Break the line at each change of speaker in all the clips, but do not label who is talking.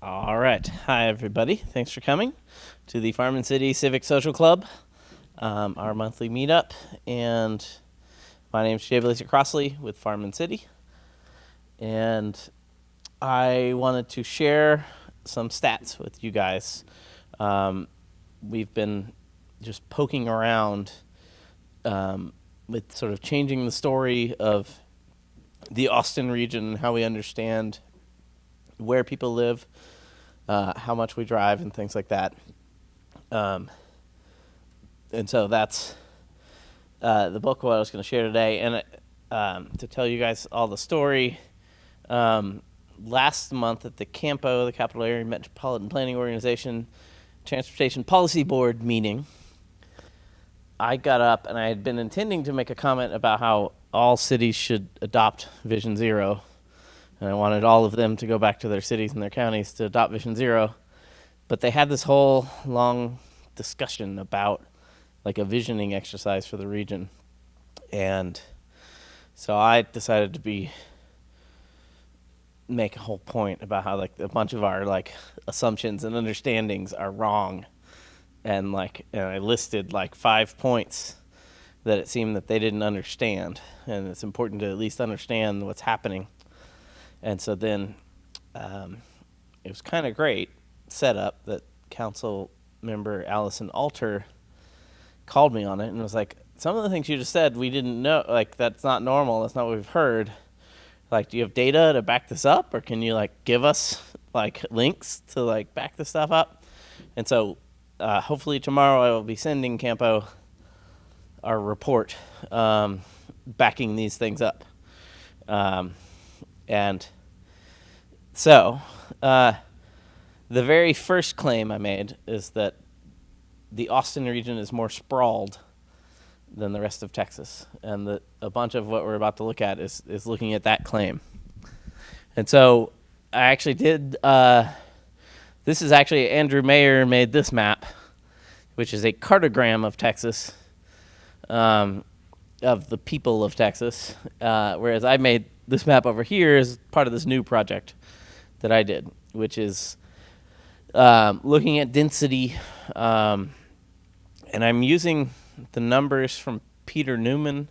All right. Hi, everybody. Thanks for coming to the Farm and City Civic Social Club, our monthly meetup. And my name is Jay Blazer Crossley with Farm and City. And I wanted to share some stats with you guys. We've been just poking around with sort of changing the story of the Austin region and how we understand where people live, how much we drive, and things like that. And so that's the bulk of what I was going to share today. And to tell you guys all the story, last month at the CAMPO, the Capital Area Metropolitan Planning Organization Transportation Policy Board meeting, I got up and I had been intending to make a comment about how all cities should adopt Vision Zero. And I wanted all of them to go back to their cities and their counties to adopt Vision Zero. But they had this whole long discussion about like a visioning exercise for the region. And so I decided to make a whole point about how like a bunch of our like assumptions and understandings are wrong. And I listed like 5 points that it seemed that they didn't understand. And it's important to at least understand what's happening. And so then it was kind of great setup that council member Allison Alter called me on it and was like, some of the things you just said we didn't know, like that's not normal, that's not what we've heard. Like, do you have data to back this up, or can you like give us like links to like back this stuff up? And so hopefully tomorrow I will be sending Campo our report backing these things up. And so, the very first claim I made is that the Austin region is more sprawled than the rest of Texas. And a bunch of what we're about to look at is looking at that claim. And so, I actually did, this is actually Andrew Mayer made this map, which is a cartogram of Texas, of the people of Texas, whereas I made this map over here is part of this new project that I did, which is looking at density, and I'm using the numbers from Peter Newman,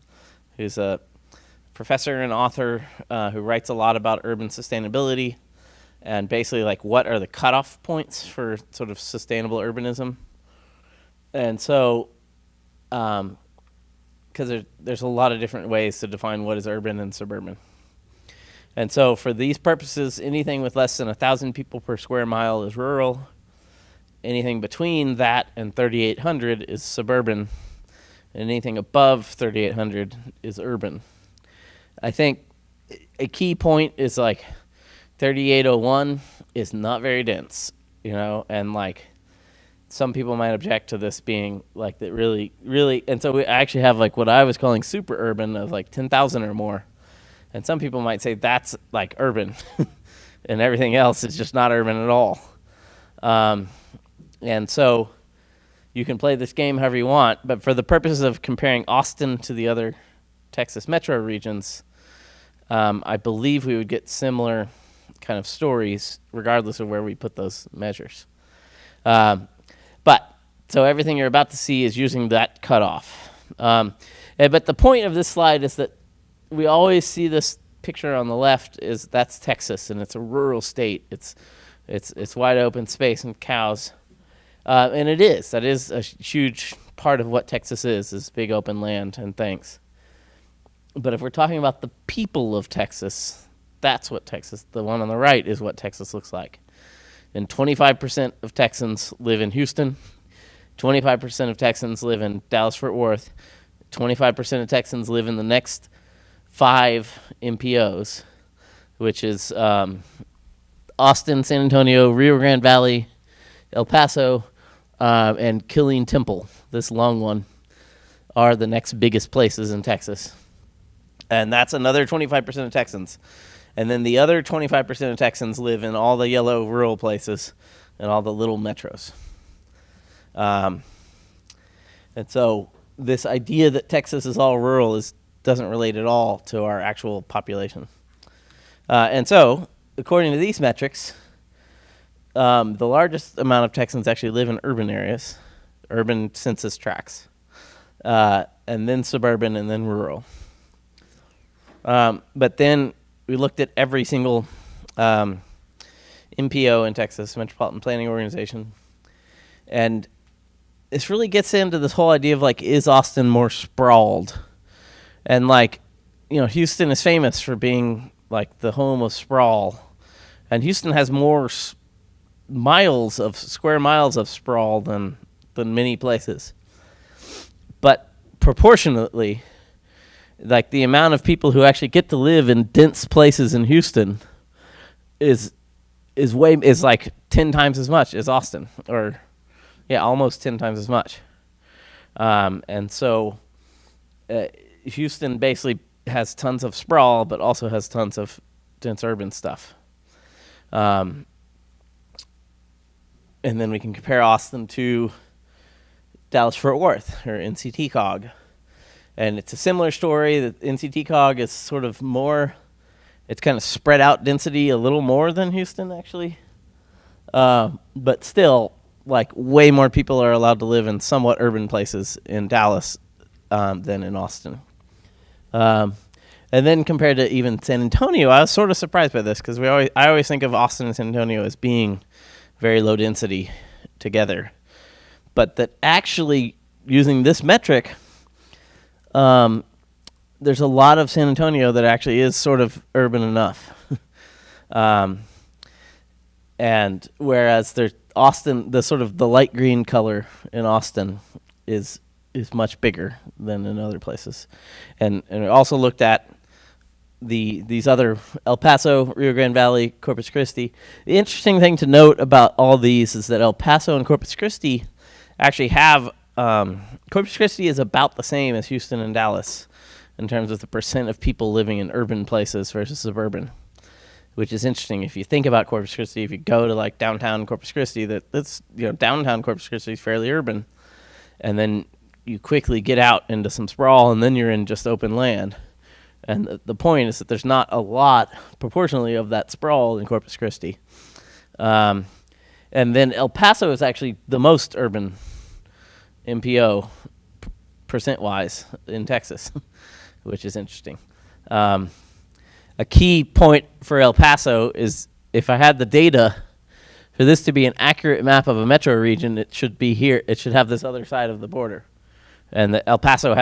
who's a professor and author who writes a lot about urban sustainability, and basically like what are the cutoff points for sort of sustainable urbanism. And so because there's a lot of different ways to define what is urban and suburban. And so for these purposes, anything with less than 1,000 people per square mile is rural. Anything between that and 3,800 is suburban. And anything above 3,800 is urban. I think a key point is like 3,801 is not very dense, and like some people might object to this being like that really, really, and so we actually have like what I was calling super urban of like 10,000 or more. And some people might say that's like urban and everything else is just not urban at all. And so you can play this game however you want, but for the purposes of comparing Austin to the other Texas metro regions, I believe we would get similar kind of stories regardless of where we put those measures. But so everything you're about to see is using that cutoff. But the point of this slide is that we always see this picture on the left is that's Texas, and it's a rural state. It's wide open space and cows, and it is. That is a huge part of what Texas is big open land and things. But if we're talking about the people of Texas, that's what Texas. The one on the right is what Texas looks like. And 25% of Texans live in Houston. 25% of Texans live in Dallas-Fort Worth. 25% of Texans live in the next 5 MPOs, which is Austin, San Antonio, Rio Grande Valley, El Paso, and Killeen Temple. This long one are the next biggest places in Texas. And that's another 25% of Texans. And then the other 25% of Texans live in all the yellow rural places and all the little metros. And so this idea that Texas is all rural doesn't relate at all to our actual population. And so, according to these metrics, the largest amount of Texans actually live in urban areas, urban census tracts, and then suburban, and then rural. But then we looked at every single MPO in Texas, Metropolitan Planning Organization, and this really gets into this whole idea of, like, is Austin more sprawled? And, like, Houston is famous for being, like, the home of sprawl. And Houston has more square miles of sprawl than many places. But proportionately, like, the amount of people who actually get to live in dense places in Houston is like 10 times as much as Austin, or almost 10 times as much. And so Houston basically has tons of sprawl, but also has tons of dense urban stuff. And then we can compare Austin to Dallas-Fort Worth, or NCT-COG. And it's a similar story. That NCT-COG is sort of more, it's kind of spread out density a little more than Houston, actually. But still, like, way more people are allowed to live in somewhat urban places in Dallas than in Austin. And then compared to even San Antonio, I was sort of surprised by this, because I always think of Austin and San Antonio as being very low density together. But that actually, using this metric, there's a lot of San Antonio that actually is sort of urban enough. And whereas there's Austin, the sort of the light green color in Austin is much bigger than in other places. And we also looked at these other, El Paso, Rio Grande Valley, Corpus Christi. The interesting thing to note about all these is that El Paso and Corpus Christi actually have, Corpus Christi is about the same as Houston and Dallas in terms of the percent of people living in urban places versus suburban, which is interesting. If you think about Corpus Christi, if you go to, like, downtown Corpus Christi, that's downtown Corpus Christi is fairly urban, and then you quickly get out into some sprawl, and then you're in just open land. And the point is that there's not a lot, proportionally, of that sprawl in Corpus Christi. And then El Paso is actually the most urban MPO percent-wise in Texas, which is interesting. A key point for El Paso is, if I had the data for this to be an accurate map of a metro region, it should be here. It should have this other side of the border. And the El Paso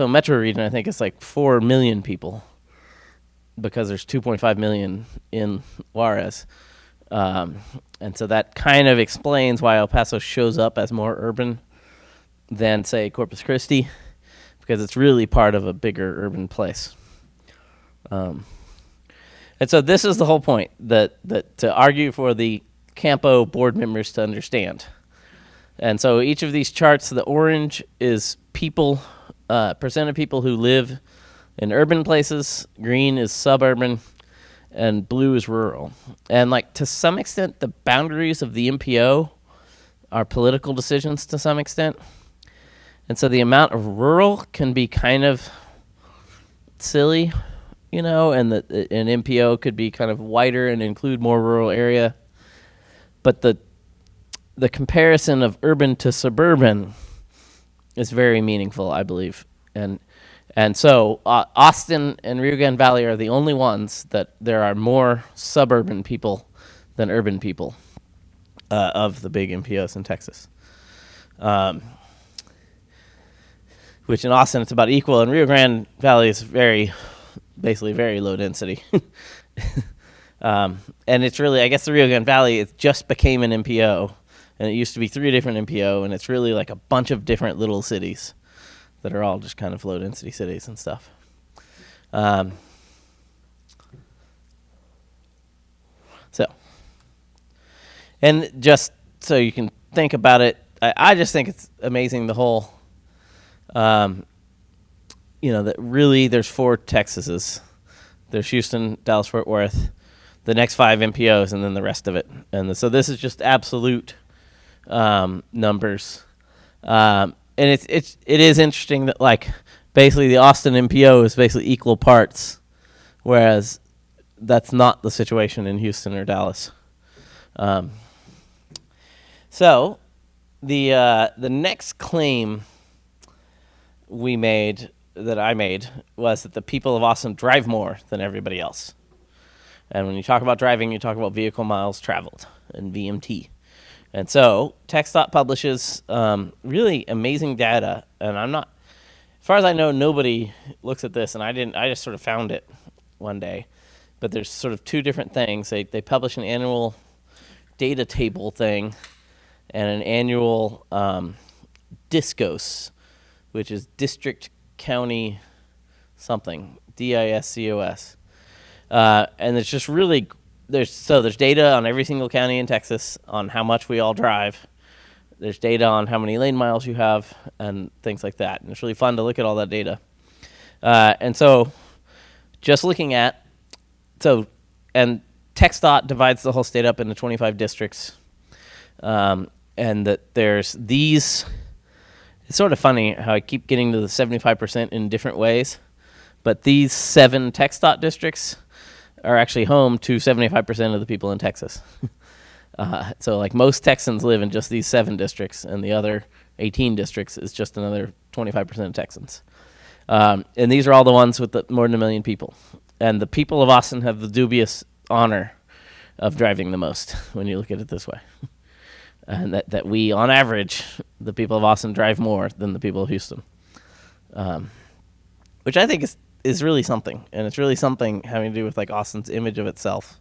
metro region, I think, is like 4 million people, because there's 2.5 million in Juarez. And so that kind of explains why El Paso shows up as more urban than, say, Corpus Christi, because it's really part of a bigger urban place. And so this is the whole point, that to argue for the Campo board members to understand. And so each of these charts, the orange is people, percent of people who live in urban places, green is suburban, and blue is rural. And, like, to some extent, the boundaries of the MPO are political decisions to some extent. And so the amount of rural can be kind of silly, and an MPO could be kind of wider and include more rural area. But the comparison of urban to suburban is very meaningful, I believe. And so Austin and Rio Grande Valley are the only ones that there are more suburban people than urban people of the big MPOs in Texas. Which in Austin it's about equal, and Rio Grande Valley is basically very low density. And it's really, I guess the Rio Grande Valley, it just became an MPO, and it used to be 3 different MPO, and it's really like a bunch of different little cities that are all just kind of low density cities and stuff. And just so you can think about it, I just think it's amazing, the whole, that really there's 4 Texases. There's Houston, Dallas, Fort Worth, the next 5 MPOs, and then the rest of it. And so this is just absolute numbers. And it is interesting that, like, basically the Austin MPO is basically equal parts, whereas that's not the situation in Houston or Dallas. Um, so the next claim that I made was that the people of Austin drive more than everybody else. And when you talk about driving, you talk about vehicle miles traveled and VMT. And so TxDOT publishes really amazing data, and as far as I know, nobody looks at this, and I just sort of found it one day. But there's sort of two different things. They publish an annual data table thing and an annual DISCOS, which is District County something, DISCOS. And it's just really, there's data on every single county in Texas on how much we all drive. There's data on how many lane miles you have and things like that. And it's really fun to look at all that data. And so just looking at, and TxDOT divides the whole state up into 25 districts. And that there's these, it's sort of funny how I keep getting to the 75% in different ways. But these 7 TxDOT districts are actually home to 75% of the people in Texas. So like most Texans live in just these 7 districts, and the other 18 districts is just another 25% of Texans. And these are all the ones with more than 1 million people. And the people of Austin have the dubious honor of driving the most when you look at it this way. And that we, on average, the people of Austin drive more than the people of Houston. Which I think is really something. And it's really something having to do with like Austin's image of itself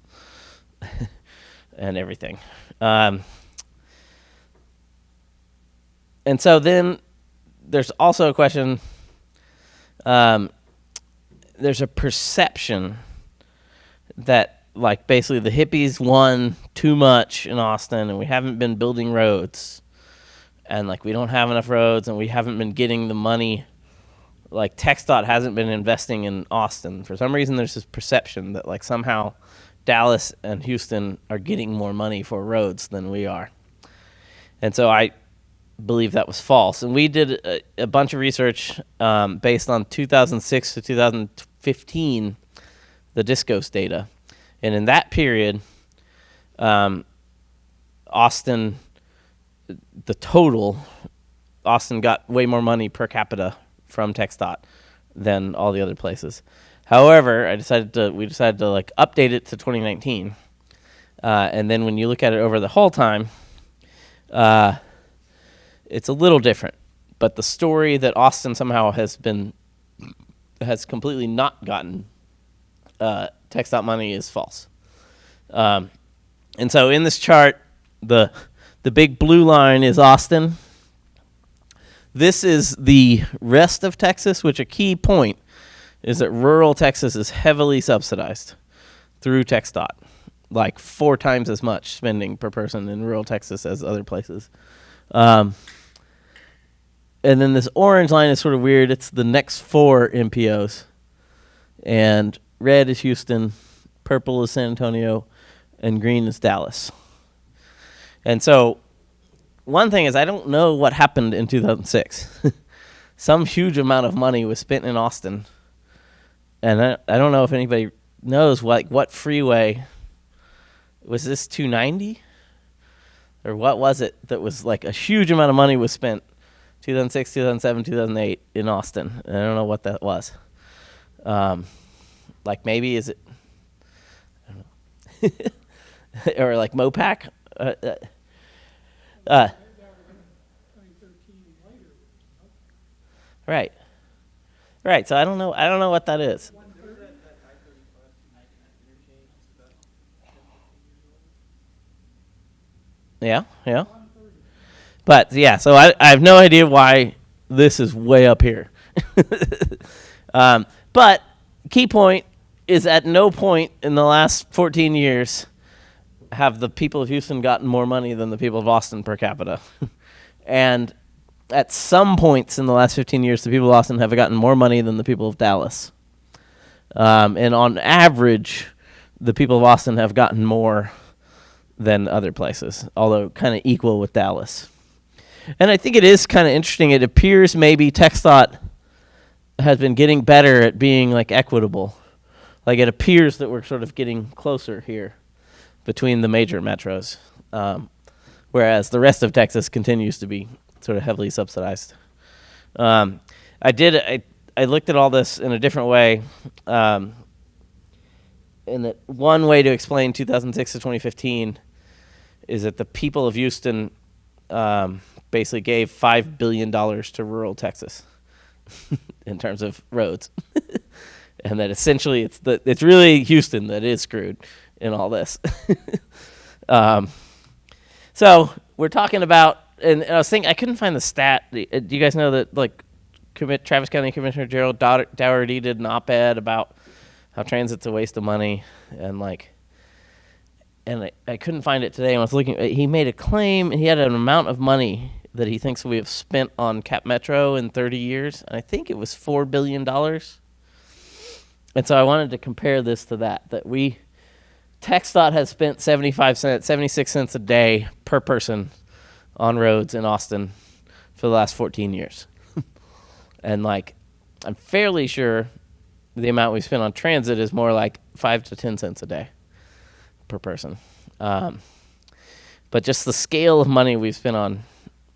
and everything. And so then there's also a question, there's a perception that like basically the hippies won too much in Austin and we haven't been building roads. And like we don't have enough roads and we haven't been getting the money. Like TxDOT hasn't been investing in Austin. For some reason there's this perception that like somehow Dallas and Houston are getting more money for roads than we are. And so I believe that was false. And we did a bunch of research based on 2006 to 2015, the DISCOS data. And in that period, Austin got way more money per capita from TxDOT than all the other places. However, we decided to like update it to 2019. And then when you look at it over the whole time, it's a little different. But the story that Austin somehow has completely not gotten TxDOT money is false. And so in this chart, the big blue line is Austin. This is the rest of Texas, which a key point is that rural Texas is heavily subsidized through TxDOT, like 4 times as much spending per person in rural Texas as other places. And then this orange line is sort of weird. It's the next 4 MPOs. And red is Houston, purple is San Antonio, and green is Dallas. And so one thing is I don't know what happened in 2006. Some huge amount of money was spent in Austin. And I don't know if anybody knows what freeway. Was this 290? Or what was it that was like a huge amount of money was spent 2006, 2007, 2008 in Austin. And I don't know what that was. Like maybe is it, I don't know. Or like MOPAC? Right. So I don't know what that is. Yeah. But yeah, so I have no idea why this is way up here. But key point is at no point in the last 14 years have the people of Houston gotten more money than the people of Austin per capita. And at some points in the last 15 years, the people of Austin have gotten more money than the people of Dallas. And on average, the people of Austin have gotten more than other places, although kind of equal with Dallas. And I think it is kind of interesting. It appears maybe TxDOT has been getting better at being like equitable. Like it appears that we're sort of getting closer here. between the major metros, whereas the rest of Texas continues to be sort of heavily subsidized. I looked at all this in a different way, in that one way to explain 2006 to 2015 is that the people of Houston basically gave $5 billion to rural Texas in terms of roads. And that essentially it's really Houston that is screwed in all this. So we're talking about, and I was thinking, I couldn't find the stat. Do you guys know that, like, Travis County Commissioner Gerald Dougherty did an op-ed about how transit's a waste of money, and I couldn't find it today. And I was looking, he made a claim, and he had an amount of money that he thinks we have spent on Cap Metro in 30 years, and I think it was $4 billion. And so I wanted to compare this to that TxDOT has spent 76 cents a day per person on roads in Austin for the last 14 years. And I'm fairly sure the amount we spent on transit is more like 5 to 10 cents a day per person. But just the scale of money we've spent on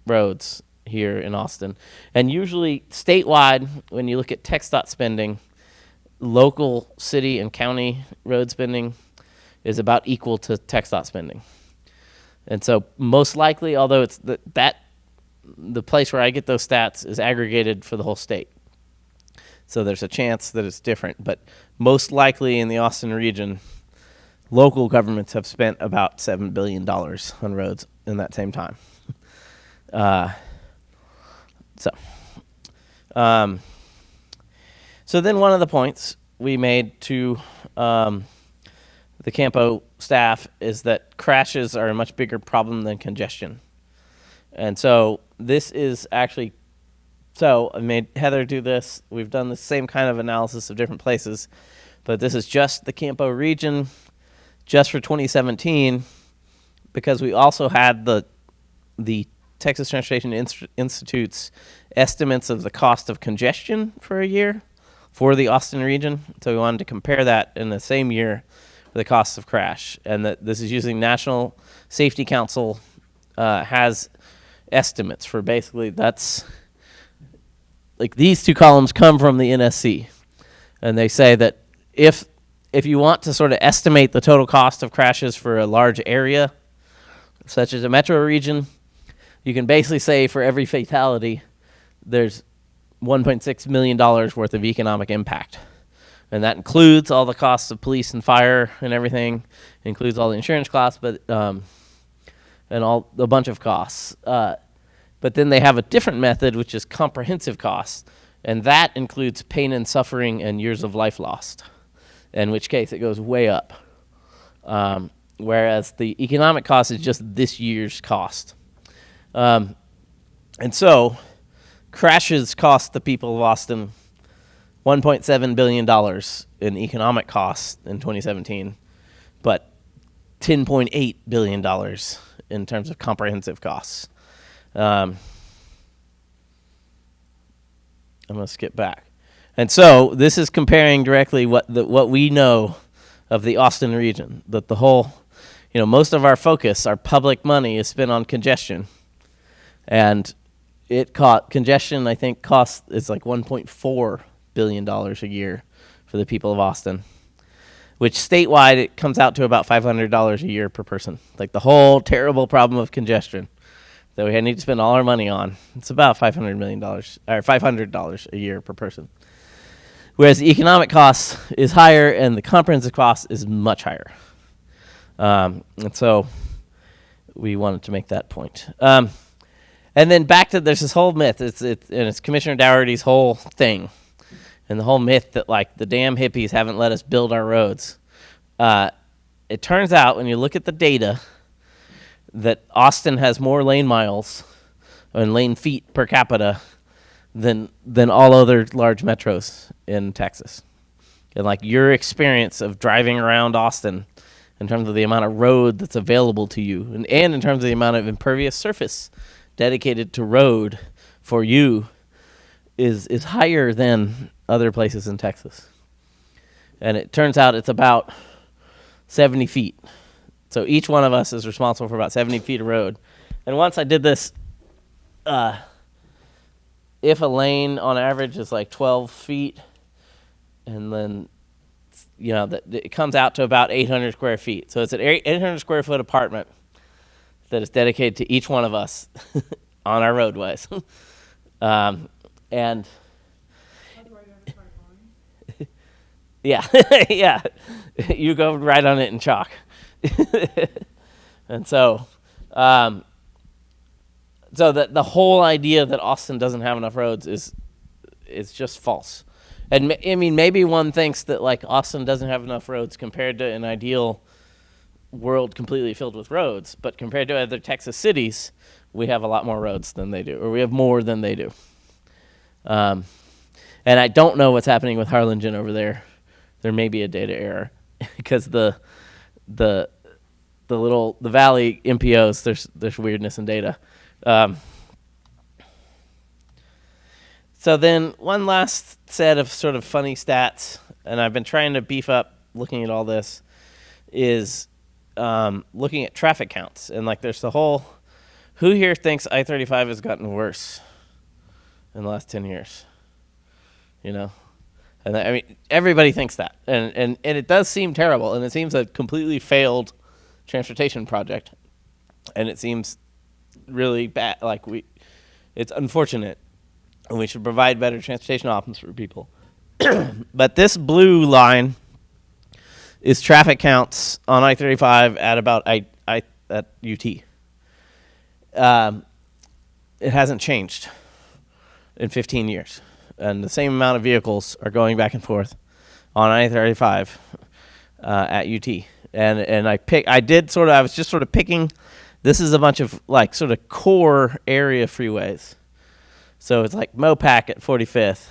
roads here in Austin. And usually statewide, when you look at TxDOT spending, local city and county road spending is about equal to TxDOT spending. And so most likely, although it's the place where I get those stats is aggregated for the whole state. So there's a chance that it's different, but most likely in the Austin region, local governments have spent about $7 billion on roads in that same time. So then one of the points we made to the Campo staff is that crashes are a much bigger problem than congestion. And so this is actually, so I made Heather do this. We've done the same kind of analysis of different places, but this is just the Campo region, just for 2017, because we also had the Texas Transportation Institute's estimates of the cost of congestion for a year for the Austin region. So we wanted to compare that in the same year with the cost of crash. And that this is using National Safety Council has estimates for basically, that's like these two columns come from the NSC. And they say that if you want to sort of estimate the total cost of crashes for a large area, such as a metro region, you can basically say for every fatality, there's $1.6 million worth of economic impact. And that includes all the costs of police and fire and everything. It includes all the insurance costs, but and a bunch of costs. But then they have a different method, which is comprehensive costs, and that includes pain and suffering and years of life lost, in which case it goes way up. Whereas the economic cost is just this year's cost. And so crashes cost the people of Austin $1.7 billion in economic costs in 2017, but $10.8 billion in terms of comprehensive costs. I'm going to skip back. And so this is comparing directly what we know of the Austin region, that the whole, most of our focus, our public money is spent on congestion. And congestion, I think, is like $1.4 billion a year for the people of Austin, which statewide it comes out to about $500 a year per person. Like the whole terrible problem of congestion that we need to spend all our money on, it's about $500 million or $500 a year per person. Whereas the economic cost is higher and the comprehensive cost is much higher. And so we wanted to make that point. And then back to, there's this whole myth, it's Commissioner Dougherty's whole thing, and the whole myth that the damn hippies haven't let us build our roads. It turns out when you look at the data that Austin has more lane miles and lane feet per capita than all other large metros in Texas. And your experience of driving around Austin in terms of the amount of road that's available to you and in terms of the amount of impervious surface dedicated to road for you is higher than other places in Texas. And it turns out it's about 70 feet So each one of us is responsible for about 70 feet of road. And once I did this, if a lane on average is like 12 feet, and then, that it comes out to about 800 square feet. So it's an 800 square foot apartment that is dedicated to each one of us on our roadways. And yeah, yeah, you go right on it in chalk. And so that the whole idea that Austin doesn't have enough roads is just false. And I mean, maybe one thinks that like Austin doesn't have enough roads compared to an ideal world completely filled with roads, but compared to other Texas cities, we have a lot more roads than they do, or we have more than they do. And I don't know what's happening with Harlingen over there. There may be a data error because the Valley MPOs, there's weirdness in data. So then one last set of sort of funny stats, and I've been trying to beef up looking at all this, is looking at traffic counts. And like there's the whole, who here thinks I-35 has gotten worse in the last 10 years? And I mean, everybody thinks that. And it does seem terrible, and it seems a completely failed transportation project. And it seems really bad, it's unfortunate. And we should provide better transportation options for people. But this blue line is traffic counts on I-35 at about at UT. It hasn't changed in 15 years. And the same amount of vehicles are going back and forth on I-35 at UT. And I was just sort of picking, this is a bunch of like sort of core area freeways. So it's like Mopac at 45th,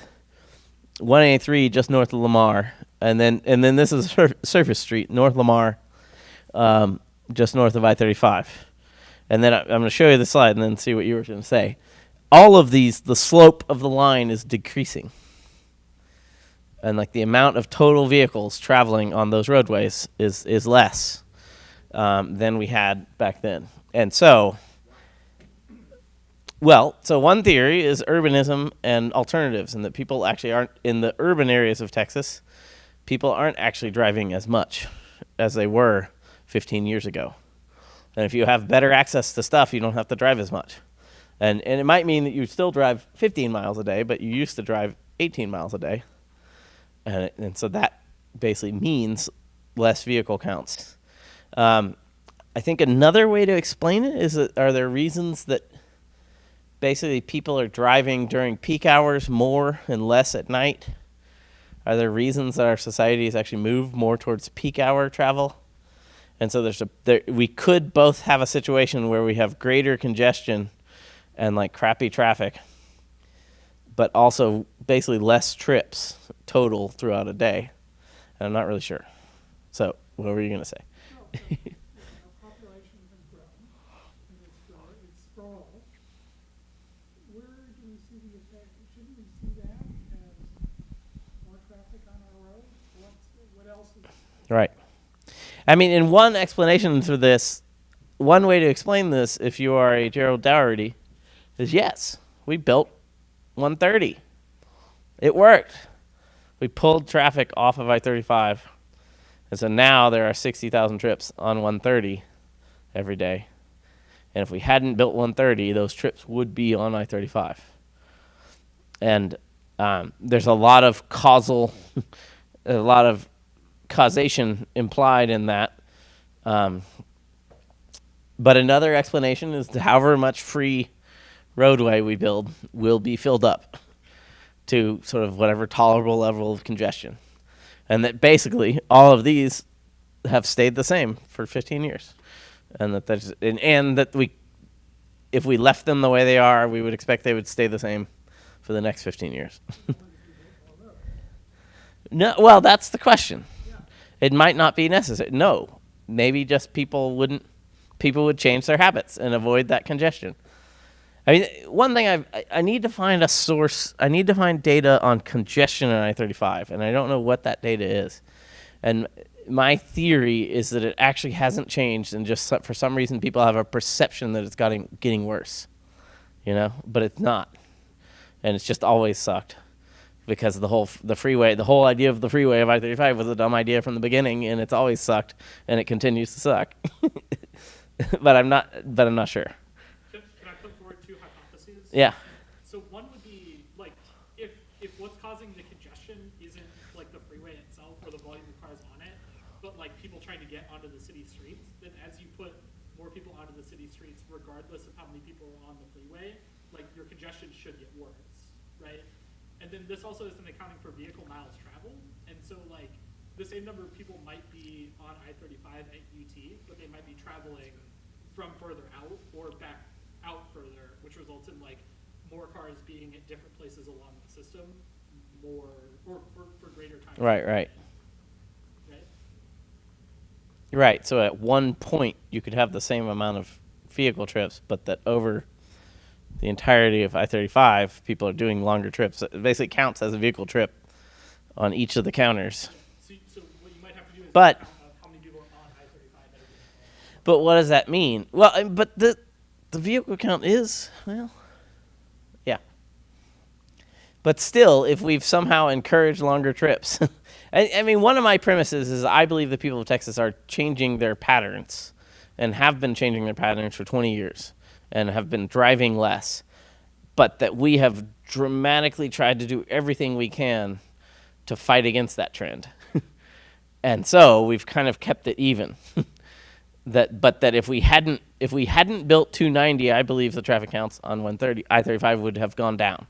183 just north of Lamar, and then this is Surface Street, North Lamar, just north of I-35. And then I'm going to show you the slide and then see what you were going to say. All of these, the slope of the line is decreasing. And like the amount of total vehicles traveling on those roadways is less than we had back then. And so one theory is urbanism and alternatives, and that people actually aren't, in the urban areas of Texas, people aren't actually driving as much as they were 15 years ago. And if you have better access to stuff, you don't have to drive as much. And it might mean that you still drive 15 miles a day, but you used to drive 18 miles a day. And so that basically means less vehicle counts. I think another way to explain it is that are there reasons that basically people are driving during peak hours more and less at night? Are there reasons that our society has actually moved more towards peak hour travel? And so we could both have a situation where we have greater congestion and like crappy traffic, but also basically less trips total throughout a day. And I'm not really sure. So what were you going to say?
Population has grown, and it's sprawled. Where do we see the effect? Shouldn't we see that as more traffic on our roads? What else is...
Right. I mean, in one explanation for this, one way to explain this, if you are a Gerald Dougherty, is yes, we built 130. It worked. We pulled traffic off of I-35. And so now there are 60,000 trips on 130 every day. And if we hadn't built 130, those trips would be on I-35. And there's a lot of a lot of causation implied in that. But another explanation is that however much free roadway we build will be filled up to sort of whatever tolerable level of congestion. And that basically all of these have stayed the same for 15 years. And that if we left them the way they are, we would expect they would stay the same for the next 15 years. No, well, that's the question. It might not be necessary. No, maybe just people would change their habits and avoid that congestion. I mean, one thing I need to find a source. I need to find data on congestion on I-35, and I don't know what that data is. And my theory is that it actually hasn't changed, and just for some reason people have a perception that it's getting worse, but it's not, and it's just always sucked, because the whole idea of the freeway of I-35 was a dumb idea from the beginning, and it's always sucked, and it continues to suck. but I'm not sure.
Can I put forward two hypotheses?
Yeah.
So one would be like if what's causing the congestion isn't like the freeway itself or the volume of cars on it, but like people trying to get onto the city streets, then as you put more people onto the city streets, regardless of how many people are on the freeway, like your congestion should get worse, right? And then this also isn't accounting for vehicle miles traveled, and so like the same number of people might be on I-35 at UT, but they might be traveling from further out or back out further, which results in like more cars being at different places along the system, more or for greater time.
Right. Right. So at one point you could have the same amount of vehicle trips, but that over the entirety of I-35, people are doing longer trips. It basically counts as a vehicle trip on each of the counters.
So what you might have to do is
But
count how many people are on I-35 that are doing it.
But what does that mean? Well, but the vehicle count is, yeah. But still, if we've somehow encouraged longer trips, I mean, one of my premises is I believe the people of Texas are changing their patterns and have been changing their patterns for 20 years and have been driving less, but that we have dramatically tried to do everything we can to fight against that trend. And so we've kind of kept it even. But if we hadn't built 290, I believe the traffic counts on I-35 would have gone down,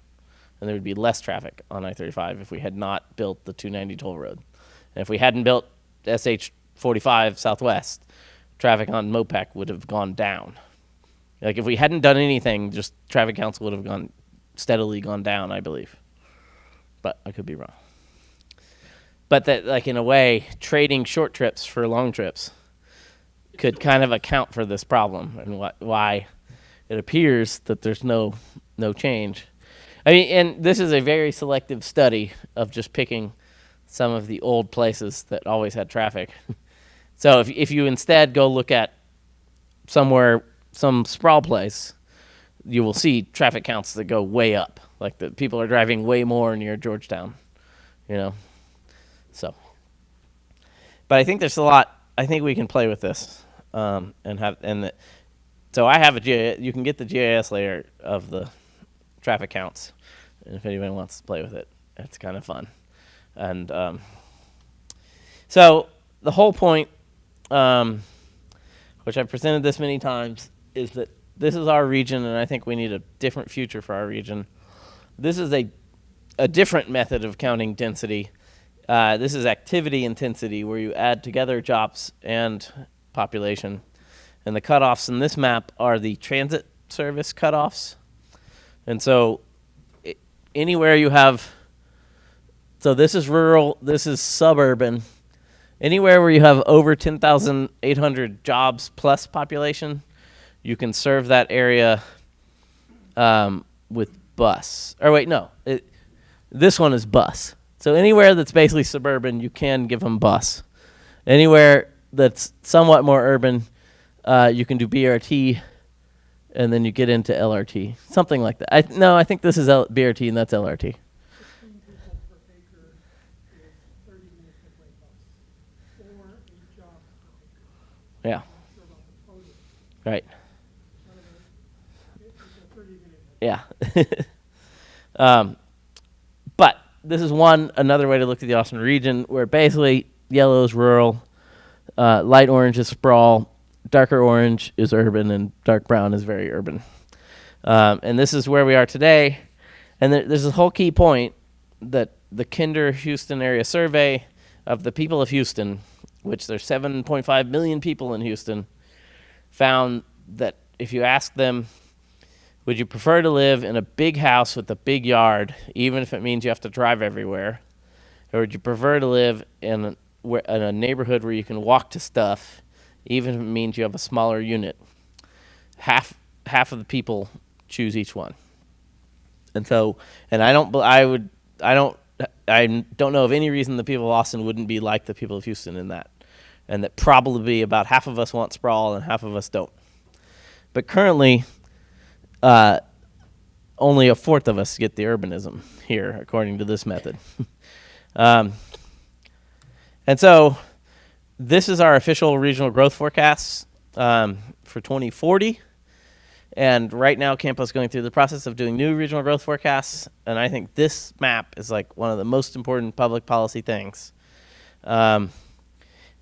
and there would be less traffic on I-35 if we had not built the 290 toll road. And if we hadn't built SH 45 Southwest, traffic on MOPEC would have gone down. Like if we hadn't done anything, just traffic counts would have steadily gone down, I believe. But I could be wrong. But that, like in a way, trading short trips for long trips could kind of account for this problem and why it appears that there's no change. I mean, and this is a very selective study of just picking some of the old places that always had traffic. So if you instead go look at some sprawl place, you will see traffic counts that go way up. Like the people are driving way more near Georgetown, So, but I think there's a lot. I think we can play with this, so I have you can get the GIS layer of the traffic counts, and if anyone wants to play with it, it's kind of fun. And so the whole point, which I've presented this many times, is that this is our region, and I think we need a different future for our region. This is a different method of counting density. This is activity intensity, where you add together jobs and population. And the cutoffs in this map are the transit service cutoffs. And so anywhere you have, so this is rural, this is suburban. Anywhere where you have over 10,800 jobs plus population, you can serve that area with bus. Or wait, no, this one is bus. So anywhere that's basically suburban, you can give them bus. Anywhere that's somewhat more urban, you can do BRT, and then you get into LRT, something like that. I think this is BRT and that's LRT.
15 people per acre is 30 minutes of way bus, or 8 jobs per acre.
Yeah.
I'm not sure about the total.
Right.
It's a 30-minute.
Yeah. But this is another way to look at the Austin region, where basically yellow is rural, light orange is sprawl, darker orange is urban, and dark brown is very urban. And this is where we are today. And there's a whole key point that the Kinder Houston area survey of the people of Houston, which there's 7.5 million people in Houston, found that if you ask them, would you prefer to live in a big house with a big yard, even if it means you have to drive everywhere? Or would you prefer to live in a neighborhood where you can walk to stuff, even if it means you have a smaller unit? Half of the people choose each one. And so, and I don't know of any reason the people of Austin wouldn't be like the people of Houston in that. and that probably about half of us want sprawl and half of us don't. But currently, only a fourth of us get the urbanism here, according to this method. And so this is our official regional growth forecasts for 2040. And right now, Campo is going through the process of doing new regional growth forecasts. And I think this map is like one of the most important public policy things. And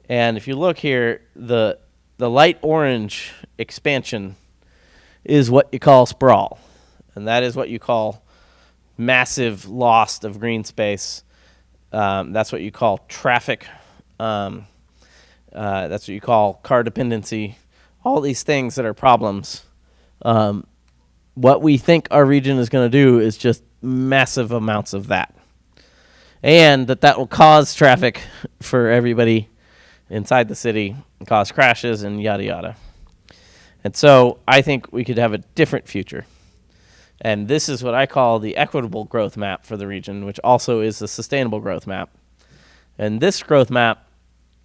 if you look here, the light orange expansion is what you call sprawl. And that is what you call massive loss of green space. That's what you call traffic. That's what you call car dependency. All these things that are problems. What we think our region is going to do is just massive amounts of that. And that will cause traffic for everybody inside the city, and cause crashes and yada yada. And so I think we could have a different future. And this is what I call the equitable growth map for the region, which also is the sustainable growth map. And this growth map,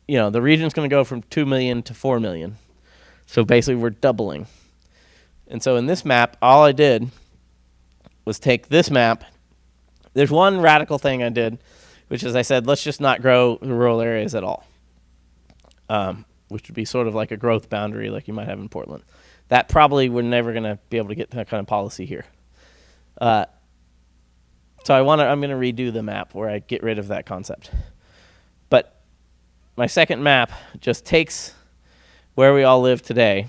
the region's going to go from 2 million to 4 million. So basically we're doubling. And so in this map, all I did was take this map. There's one radical thing I did, which is I said, let's just not grow the rural areas at all, which would be sort of like a growth boundary like you might have in Portland. That probably we're never going to be able to get that kind of policy here. So I'm going to redo the map where I get rid of that concept. But my second map just takes where we all live today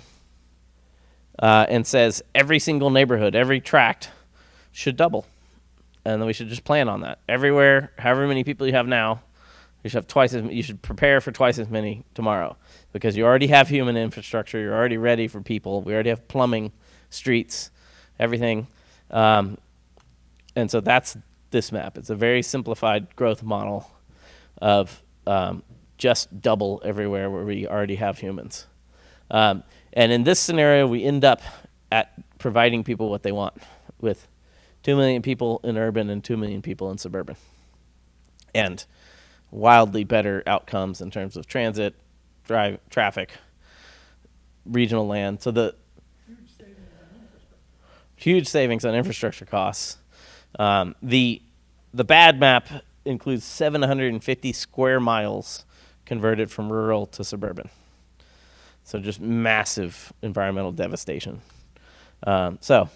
and says every single neighborhood, every tract should double. And then we should just plan on that. Everywhere, however many people you have now, you should prepare for twice as many tomorrow, because you already have human infrastructure. You're already ready for people. We already have plumbing, streets, everything. And so that's this map. It's a very simplified growth model of just double everywhere where we already have humans. And in this scenario, we end up at providing people what they want, with 2 million people in urban and 2 million people in suburban. And wildly better outcomes in terms of transit, traffic, regional land. So the huge savings on infrastructure costs. The bad map includes 750 square miles converted from rural to suburban. So just massive environmental devastation. So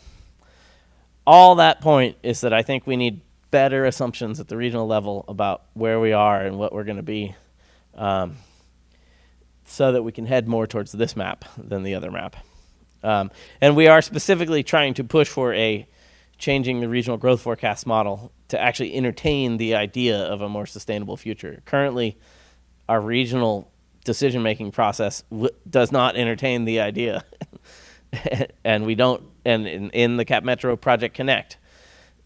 all that point is that I think we need better assumptions at the regional level about where we are and what we're going to be, so that we can head more towards this map than the other map. And we are specifically trying to push for a changing the regional growth forecast model to actually entertain the idea of a more sustainable future. Currently, our regional decision-making process does not entertain the idea. And we don't, and in the Cap Metro Project Connect,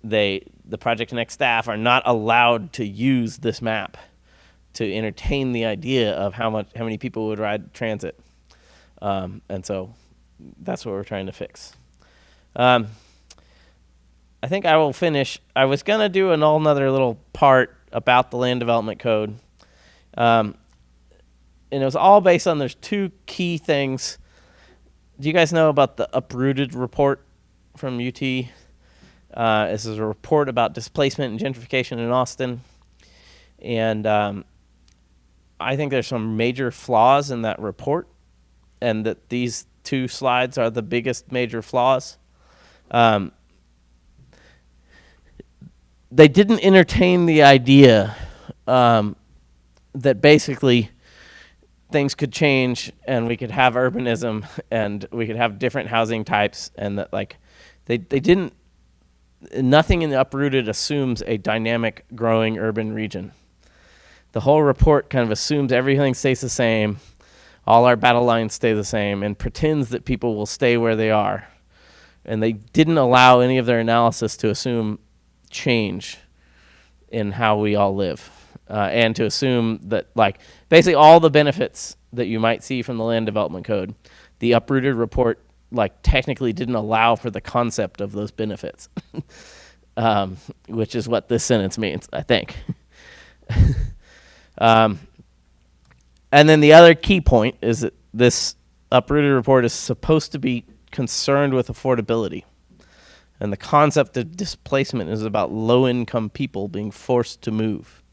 the Project Connect staff are not allowed to use this map to entertain the idea of how many people would ride transit. And so that's what we're trying to fix. I think I will finish. I was going to do an all nother little part about the land development code. And it was all based on, there's two key things. Do you guys know about the Uprooted report from UT? This is a report about displacement and gentrification in Austin. And I think there's some major flaws in that report, and that these two slides are the biggest major flaws. They didn't entertain the idea that basically things could change and we could have urbanism and we could have different housing types, and that they didn't. Nothing in the Uprooted assumes a dynamic, growing urban region. The whole report kind of assumes everything stays the same, all our battle lines stay the same, and pretends that people will stay where they are. And they didn't allow any of their analysis to assume change in how we all live, and to assume that basically all the benefits that you might see from the land development code, the Uprooted report technically didn't allow for the concept of those benefits, which is what this sentence means, I think. And then the other key point is that this uprooted report is supposed to be concerned with affordability. And the concept of displacement is about low-income people being forced to move.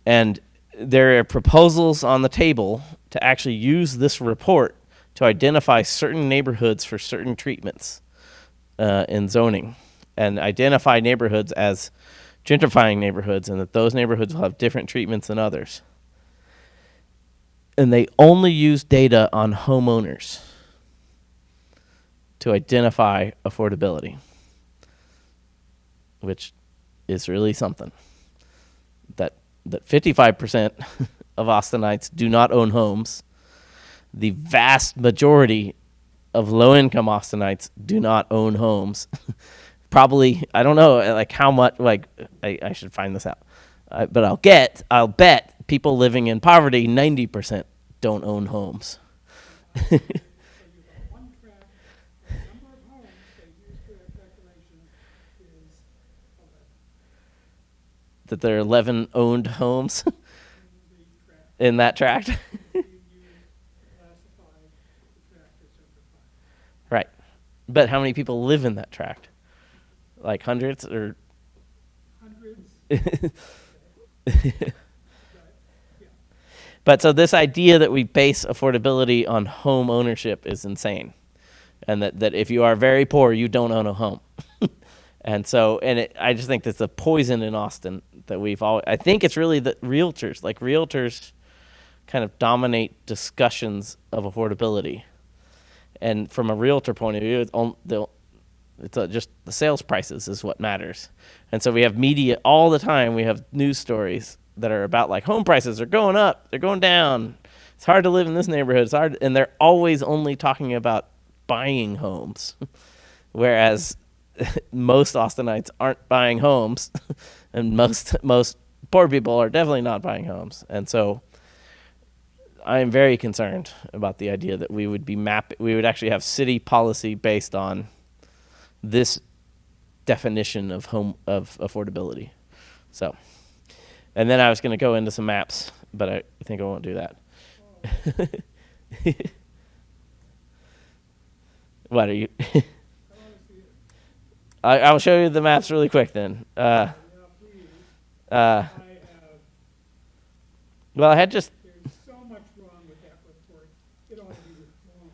And there are proposals on the table to actually use this report to identify certain neighborhoods for certain treatments in zoning, and identify neighborhoods as gentrifying neighborhoods, and that those neighborhoods will have different treatments than others. And they only use data on homeowners to identify affordability, which is really something. That 55% of Austinites do not own homes. The vast majority of low-income Austinites do not own homes. Probably, I don't know, like how much, like, I should find this out. But I'll bet people living in poverty, 90% don't own homes.
So you've got one tract, the number of homes they use for that calculation is 11
That there are 11 owned homes
in the tract.
in that tract.
You classify the tract as gentrified.
Right. But how many people live in that tract? Like hundreds or?
Hundreds.
But so this idea that we base affordability on home ownership is insane. And that if you are very poor, you don't own a home. And so, I just think that's a poison in Austin that I think it's really the realtors kind of dominate discussions of affordability. And from a realtor point of view, just the sales prices is what matters. And so we have media all the time. We have news stories that are about like home prices are going up, they're going down. It's hard to live in this neighborhood. It's hard, and they're always only talking about buying homes, whereas most Austinites aren't buying homes, and most poor people are definitely not buying homes. And so I am very concerned about the idea that we would actually have city policy based on this definition of affordability. So, and then I was going to go into some maps, but I think I won't do that. What are you? I will show you the maps really quick then. Well, I had just.
There's so much wrong with that report. It ought to be withdrawn.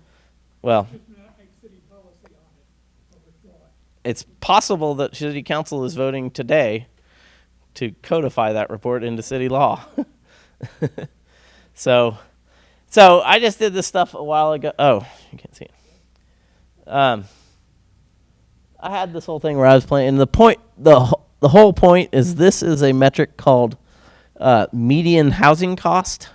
Well,
Just not make city policy on it, but withdraw it.
it's possible that City Council is voting today to codify that report into city law. So I just did this stuff a while ago. Oh, you can't see it. I had this whole thing where I was playing. And the whole point is this is a metric called median housing cost.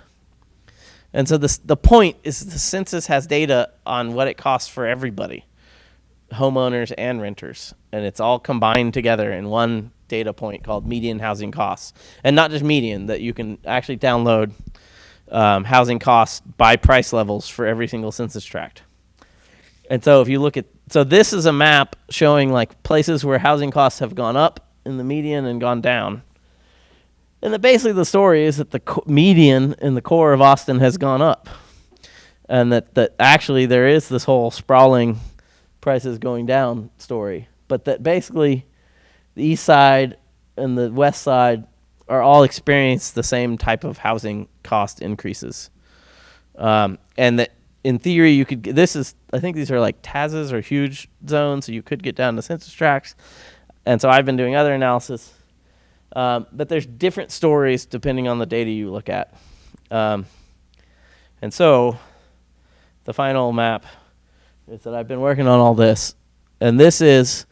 And so the point is the census has data on what it costs for everybody, homeowners and renters, and it's all combined together in one data point called median housing costs. And not just median, that you can actually download housing costs by price levels for every single census tract. And so if you look at, so this is a map showing like places where housing costs have gone up in the median and gone down. And basically the story is that the median in the core of Austin has gone up. And that actually there is this whole sprawling prices going down story. But that basically the east side and the west side are all experience the same type of housing cost increases. And that in theory you could, I think these are like TAZs or huge zones, so you could get down to census tracts. And so I've been doing other analysis. But there's different stories depending on the data you look at. And so the final map is that I've been working on all this. And this is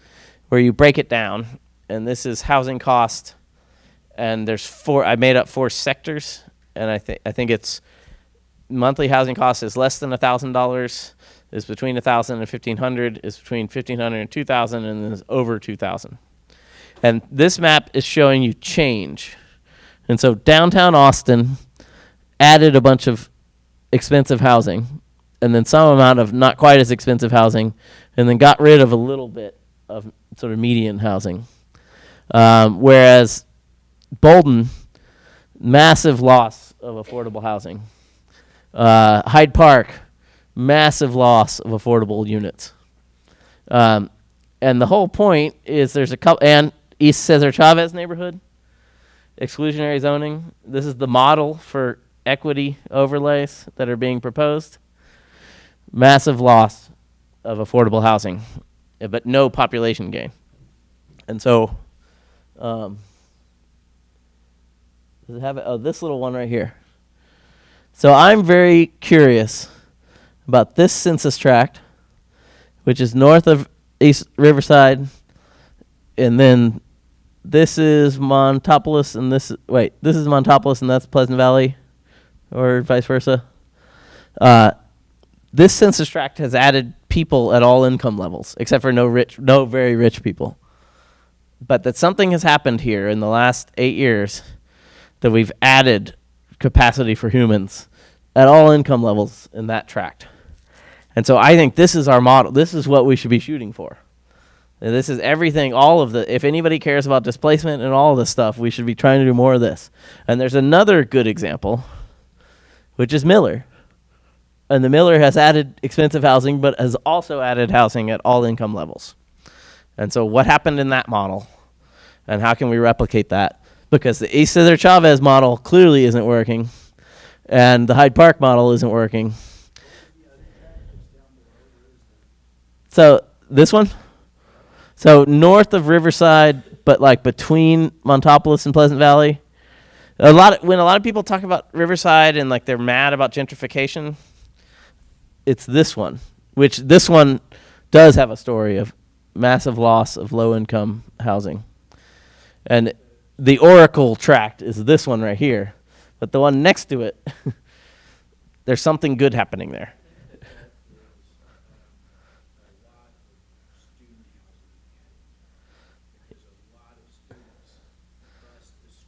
where you break it down. And this is housing cost. And I made up 4 sectors. And I think it's monthly housing cost is less than $1,000, is between $1,000 and $1,500, is between $1,500 and $2,000, and then is over $2,000. And this map is showing you change. And so downtown Austin added a bunch of expensive housing, and then some amount of not quite as expensive housing, and then got rid of a little bit of sort of median housing. Whereas Bolden, massive loss of affordable housing. Hyde Park, massive loss of affordable units. And the whole point is there's a couple, and East Cesar Chavez neighborhood, exclusionary zoning. This is the model for equity overlays that are being proposed. Massive loss of affordable housing, but no population gain. And so, does it have it? Oh, this little one right here. So I'm very curious about this census tract, which is north of East Riverside, and then this is Montopolis, and this is Montopolis, and that's Pleasant Valley, or vice versa. This census tract has added people at all income levels, except for no very rich people. But that something has happened here in the last 8 years that we've added capacity for humans at all income levels in that tract. And so I think this is our model. This is what we should be shooting for. And this is everything, if anybody cares about displacement and all this stuff, we should be trying to do more of this. And there's another good example, which is Miller. And the Miller has added expensive housing, but has also added housing at all income levels. And so what happened in that model? And how can we replicate that? Because the East Cesar Chavez model clearly isn't working. And the Hyde Park model isn't working. So this one? So north of Riverside, but like between Montopolis and Pleasant Valley. When a lot of people talk about Riverside and like they're mad about gentrification, it's this one, which this one does have a story of massive loss of low-income housing. And the Oracle tract is this one right here. But the one next to it, there's something good happening there.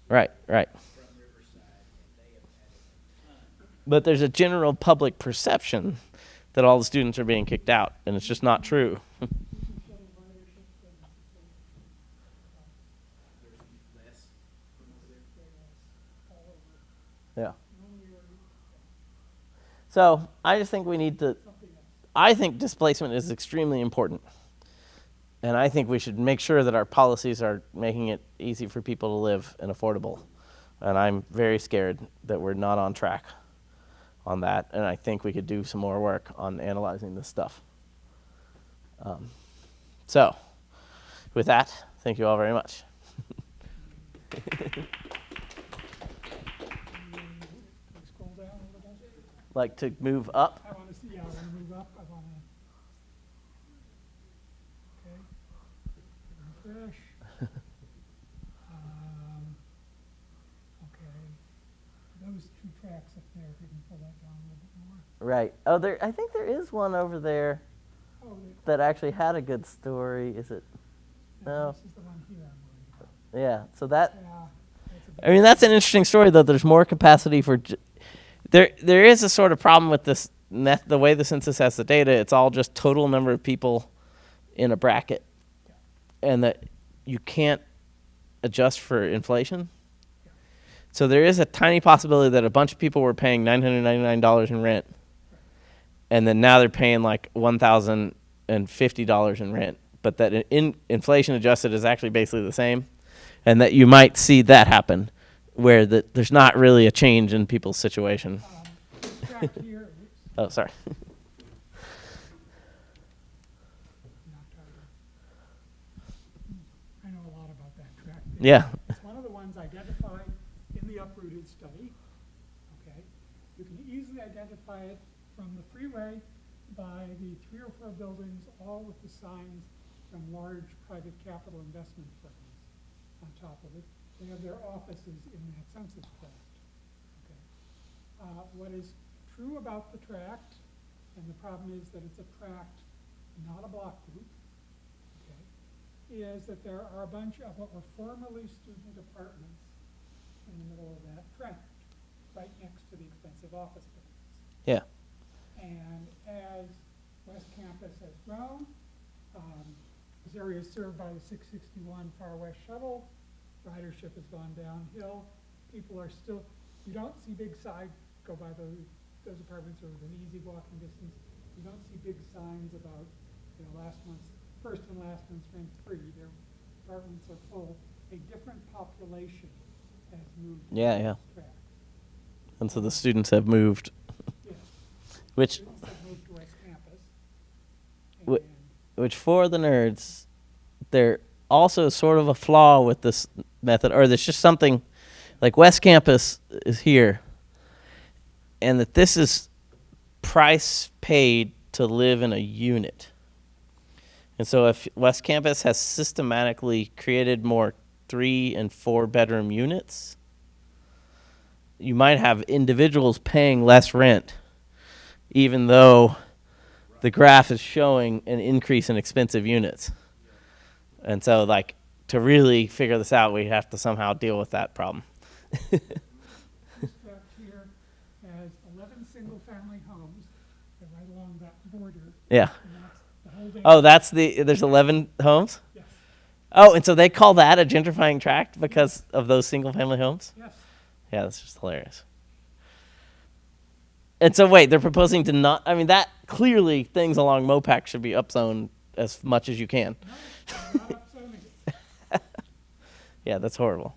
Right. But there's a general public perception that all the students are being kicked out, and it's just not true. Yeah. So I just think I think displacement is extremely important. And I think we should make sure that our policies are making it easy for people to live and affordable. And I'm very scared that we're not on track on that. And I think we could do some more work on analyzing this stuff. So with that, thank you all very much.
Scroll down a little bit.
Like to move up?
I want to see, I want to move up. I want to, okay. Refresh. Okay. Those two tracks up there, if you can pull that down a little bit more.
Right. Oh, I think there is one over there that actually had a good story. Is it? No.
This is the one here I'm worried about.
Yeah. So that.
Yeah.
I mean, that's an interesting story, though. There's more capacity for. There is a sort of problem with this. The way the census has the data, it's all just total number of people in a bracket, and that you can't adjust for inflation. So there is a tiny possibility that a bunch of people were paying $999 in rent, and then now they're paying like $1,050 in rent, but that inflation adjusted is actually basically the same, and that you might see that happen, where there's not really a change in people's situation.
This track here.
Oh, sorry.
I know a lot about that track.
Yeah.
It's one of the ones identified in the uprooted study. Okay. You can easily identify it from the freeway by the 3 or 4 buildings, all with the signs from large private capital investment firms on top of it. They have their offices in that census tract. Okay. What is true about the tract, and the problem is that it's a tract, not a block group, okay, is that there are a bunch of what were formerly student apartments in the middle of that tract, right next to the expensive office buildings.
Yeah.
And as West Campus has grown, this area is served by the 661 Far West Shuttle. Ridership has gone downhill. People are still, you don't see big signs go by those apartments are within easy walking distance. You don't see big signs about, first and last month's rent free. Their apartments are full. A different population has moved to
Yeah,
this
yeah.
tract.
And so the students have moved,
Yes.
which
Students have moved to West Campus.
Wh-
And
which for the nerds, there also sort of a flaw with this method, or there's just something like West Campus is here, and that this is price paid to live in a unit. And so if West Campus has systematically created more 3 and 4 bedroom units, you might have individuals paying less rent, even though the graph is showing an increase in expensive units. And so, like, to really figure this out, we have to somehow deal with that problem.
this tract here has 11 single-family homes. They're right along that border.
Yeah.
And that's the holding.
Oh, there's 11 homes?
Yes.
Oh, and so they call that a gentrifying tract because of those single family homes?
Yes.
Yeah, that's just hilarious. And so wait, they're proposing to not, I mean, that clearly things along Mopac should be upzoned as much as you can.
No, they're not upzoning it.
Yeah, that's horrible.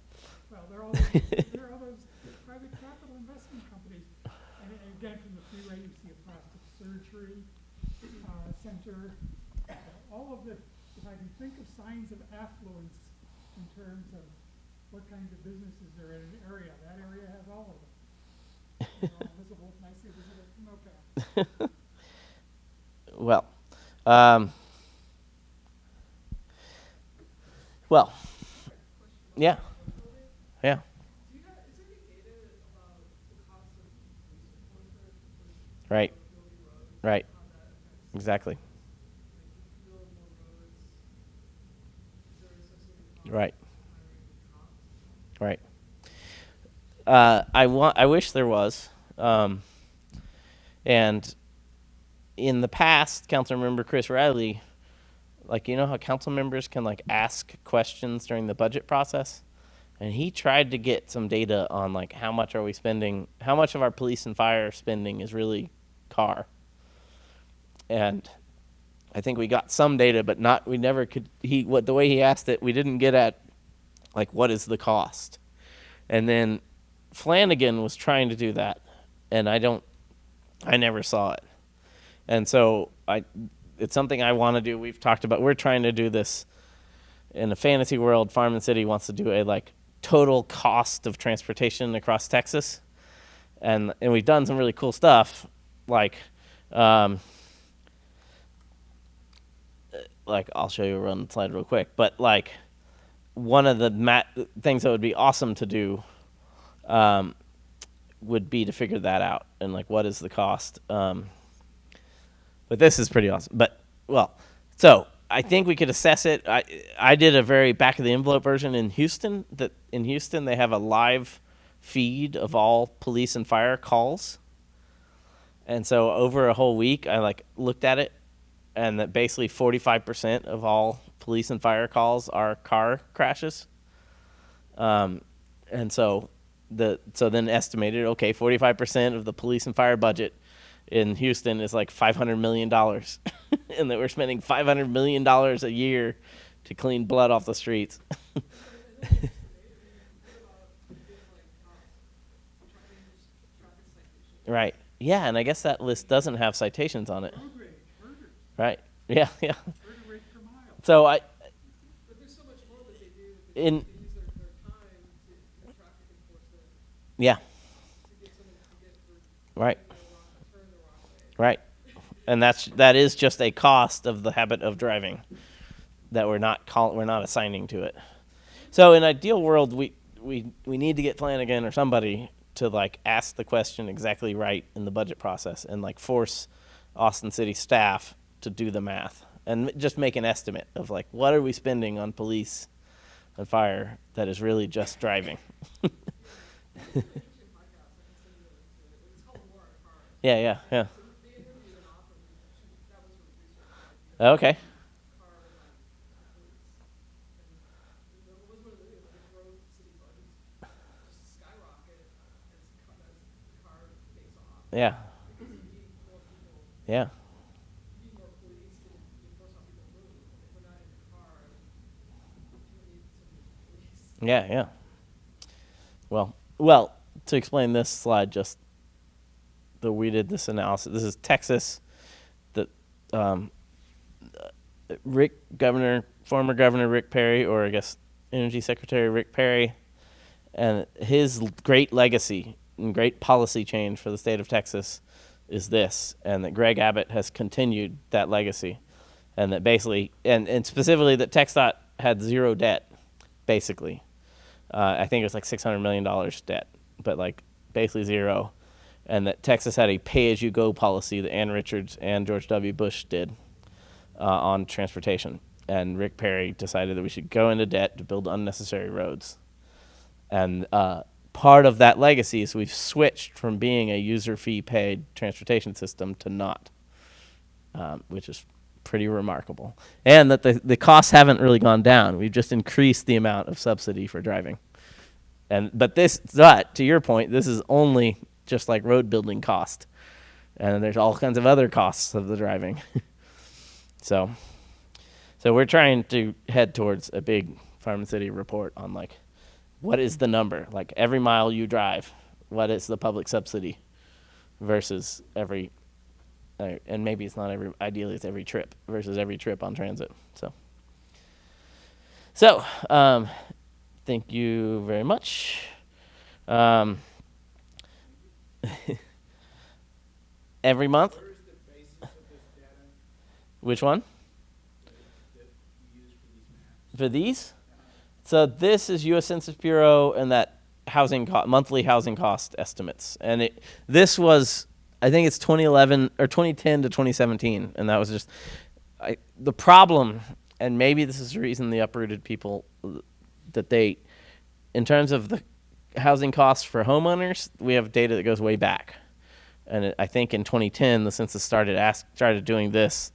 Well, they're all those private capital investment companies. And again, from the freeway, you see a plastic surgery center. All of the, if I can think of signs of affluence in terms of what kinds of businesses are in an area, that area has all of them. They're all visible, nicely visible from Mopac.
Well, um, well, yeah, yeah,
Do you have, is there any data about the cost of police reform for
right,
building roads?
right,
How that affects,
exactly,
like, if you build more roads, is there associated cost
right,
with hiring
right.
cops?
I wish there was, and in the past, Councilmember Chris Riley, like, you know how council members can like ask questions during the budget process, and he tried to get some data on like how much are we spending, how much of our police and fire spending is really car, and I think we got some data, but not, we never could, the way he asked it, we didn't get at like what is the cost. And then Flanagan was trying to do that, and I never saw it. And so it's something I want to do. We've talked about, we're trying to do this in a fantasy world. Farm and City wants to do a like total cost of transportation across Texas. And we've done some really cool stuff, like I'll show you a run slide real quick, but like one of the things that would be awesome to do would be to figure that out, and like what is the cost. But this is pretty awesome. But well, so I think we could assess it. I did a very back of the envelope version in Houston. That in Houston they have a live feed of all police and fire calls, and so over a whole week I like looked at it, and that basically 45% of all police and fire calls are car crashes. And so then estimated, okay, 45% of the police and fire budget in Houston is like $500 million, and that we're spending $500 million a year to clean blood off the streets. Right. Yeah, and I guess that list doesn't have citations on it.
Road rage, murders,
Right. Yeah, yeah.
murder rate per mile.
So
But there's so much more that they do. That they use their time to do traffic enforcement
yeah,
to get someone to get for
right,
turn the wrong way.
right. And that is just a cost of the habit of driving that we're not assigning to it. So in ideal world, we need to get Flanagan or somebody to like ask the question exactly right in the budget process, and like force Austin City staff to do the math and just make an estimate of like what are we spending on police and fire that is really just driving. Yeah, yeah, yeah. Okay. Yeah.
because you need more people,
Yeah.
you need more police to enforce how people move. If we're not in the car, you don't need so many police.
Yeah. Yeah. Well. To explain this slide, just we did this analysis. This is Texas. The former Governor Rick Perry, or I guess Energy Secretary Rick Perry, and his great legacy and great policy change for the state of Texas is this, and that Greg Abbott has continued that legacy, and that basically, and specifically that TxDOT had zero debt, basically. I think it was like $600 million debt, but like basically zero, and that Texas had a pay-as-you-go policy that Ann Richards and George W. Bush did on transportation. And Rick Perry decided that we should go into debt to build unnecessary roads. And part of that legacy is we've switched from being a user fee paid transportation system to not, which is pretty remarkable. And that the costs haven't really gone down. We've just increased the amount of subsidy for driving. But to your point, this is only just like road building cost. And there's all kinds of other costs of the driving. So we're trying to head towards a big Farm and City report on like, what is the number? Like every mile you drive, what is the public subsidy versus every, and maybe it's not every, ideally it's every trip versus every trip on transit. So, thank you very much. Every month?
Where is the basis of this data
Which one?
that you use for these maps?
For these? So this is U.S. Census Bureau and that monthly housing cost estimates. And this was, I think it's 2011 or 2010 to 2017. And that was just, the problem, and maybe this is the reason the uprooted people, that they, in terms of the housing costs for homeowners, we have data that goes way back. And I think in 2010, the census started doing this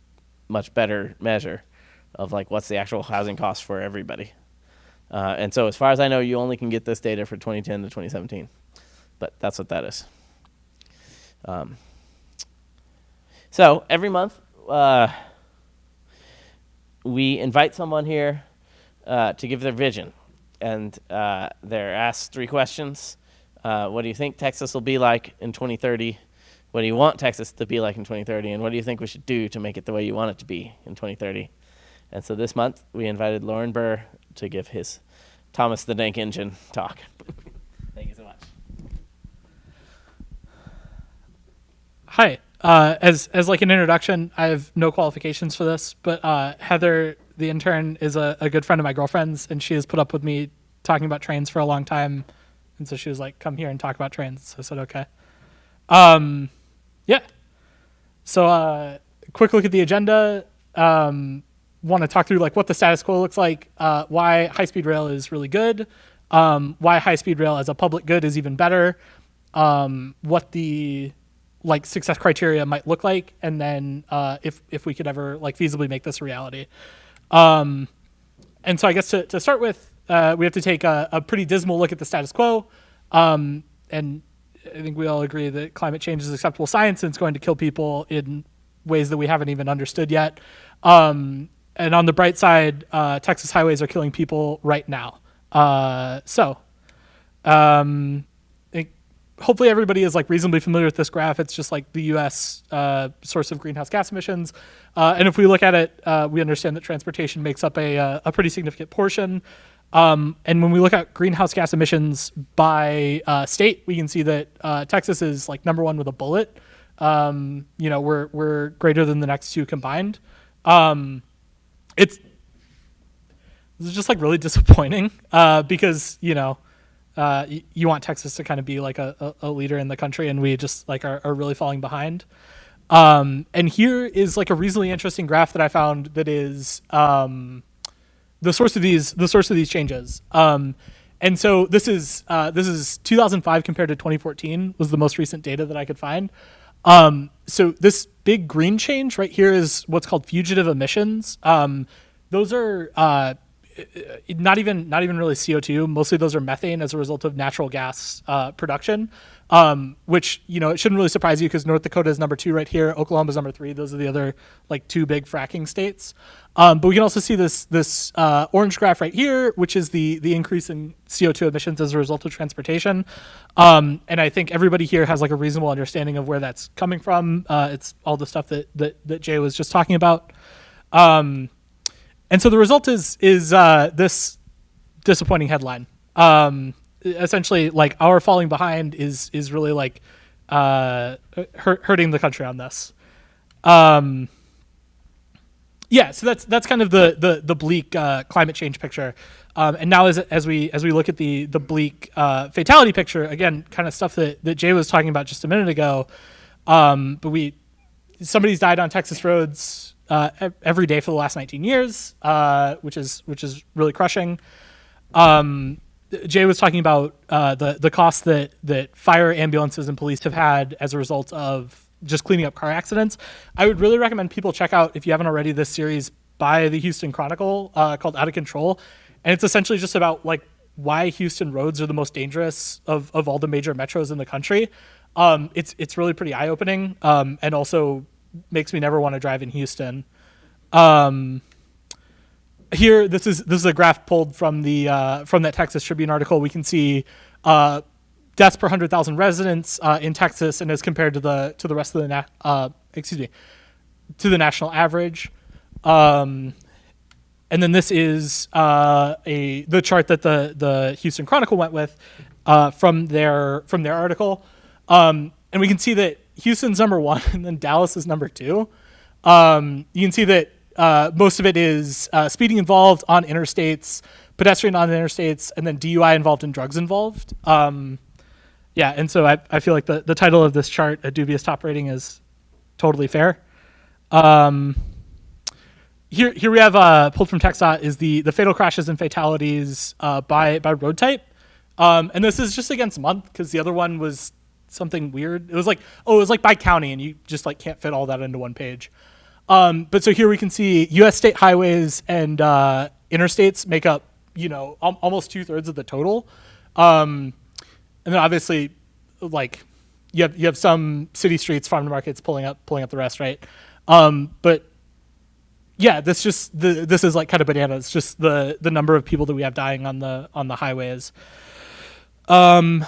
much better measure of like what's the actual housing cost for everybody. And so as far as I know, you only can get this data for 2010 to 2017. But that's what that is. So every month, we invite someone here to give their vision. And they're asked 3 questions. What do you think Texas will be like in 2030? What do you want Texas to be like in 2030? And what do you think we should do to make it the way you want it to be in 2030? And so this month, we invited Lauren Burr to give his Thomas the Tank Engine talk. Thank you so much.
Hi. As like an introduction, I have no qualifications for this, but Heather, the intern, is a good friend of my girlfriend's, and she has put up with me talking about trains for a long time. And so she was like, come here and talk about trains. So I said, okay. Yeah. So quick look at the agenda. Want to talk through like what the status quo looks like, why high-speed rail is really good, why high-speed rail as a public good is even better, what the like success criteria might look like, and then if we could ever like feasibly make this a reality. And so I guess to start with, we have to take a pretty dismal look at the status quo. And I think we all agree that climate change is acceptable science and it's going to kill people in ways that we haven't even understood yet. And on the bright side, Texas highways are killing people right now. Hopefully everybody is like reasonably familiar with this graph. It's just like the U.S. Source of greenhouse gas emissions. And if we look at it, we understand that transportation makes up a pretty significant portion. And when we look at greenhouse gas emissions by state, we can see that Texas is like number 1 with a bullet. We're greater than the next 2 combined. This is just like really disappointing because you want Texas to kind of be like a leader in the country, and we just like are really falling behind. And here is like a reasonably interesting graph that I found that is the source of these changes. And so this is 2005 compared to 2014 was the most recent data that I could find. So this big green change right here is what's called fugitive emissions. Those are not even really CO2. Mostly those are methane as a result of natural gas production. which, it shouldn't really surprise you because North Dakota is number 2 right here. Oklahoma's number 3. Those are the other like 2 big fracking states. But we can also see this orange graph right here, which is the increase in CO2 emissions as a result of transportation. And I think everybody here has like a reasonable understanding of where that's coming from. It's all the stuff that Jay was just talking about. And so the result is this disappointing headline. Essentially, like, our falling behind is really like hurting the country on this. So that's kind of the bleak climate change picture. And now as we look at the bleak fatality picture, again, kind of stuff that Jay was talking about just a minute ago. But somebody's died on Texas roads every day for the last 19 years, which is really crushing. Jay was talking about the costs that fire, ambulances, and police have had as a result of just cleaning up car accidents. I would really recommend people check out, if you haven't already, this series by the Houston Chronicle called Out of Control. And it's essentially just about like why Houston roads are the most dangerous of all the major metros in the country. It's really pretty eye-opening, and also makes me never want to drive in Houston. Here, this is a graph pulled from that Texas Tribune article. We can see deaths per 100,000 residents in Texas, and as compared to the rest of the national average. And then this is the chart that the Houston Chronicle went with from their article, and we can see that Houston's number 1, and then Dallas is number 2. You can see that most of it is speeding involved on interstates, pedestrian on interstates, and then DUI involved and drugs involved. And so I feel like the title of this chart, A Dubious Top Rating, is totally fair. Here we have pulled from TxDOT is the fatal crashes and fatalities by road type. And this is just against month because the other one was something weird. It was like by county, and you just like can't fit all that into one page. But so here we can see U.S. state highways and interstates make up, almost 2/3 of the total. And then obviously, like, you have some city streets, farm to markets pulling up the rest, right? But yeah, this is like kind of bananas. Just the number of people that we have dying on the highways. And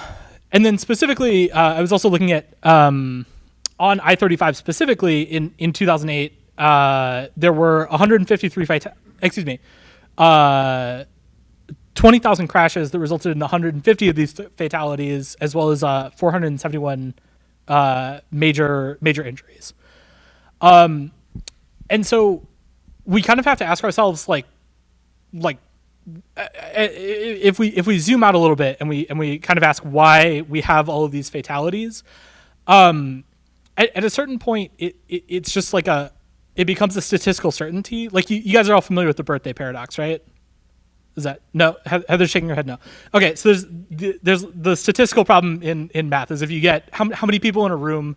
then specifically, I was also looking at on I-35 specifically in 2008. There were 20,000 crashes that resulted in 150 of these fatalities, as well as 471 major injuries. And so we kind of have to ask ourselves, like if we zoom out a little bit and we kind of ask why we have all of these fatalities. At a certain point, it's just like it becomes a statistical certainty. Like you guys are all familiar with the birthday paradox, right? Is that no? Heather's shaking her head no. Okay, so there's the statistical problem in math is if you get how many people in a room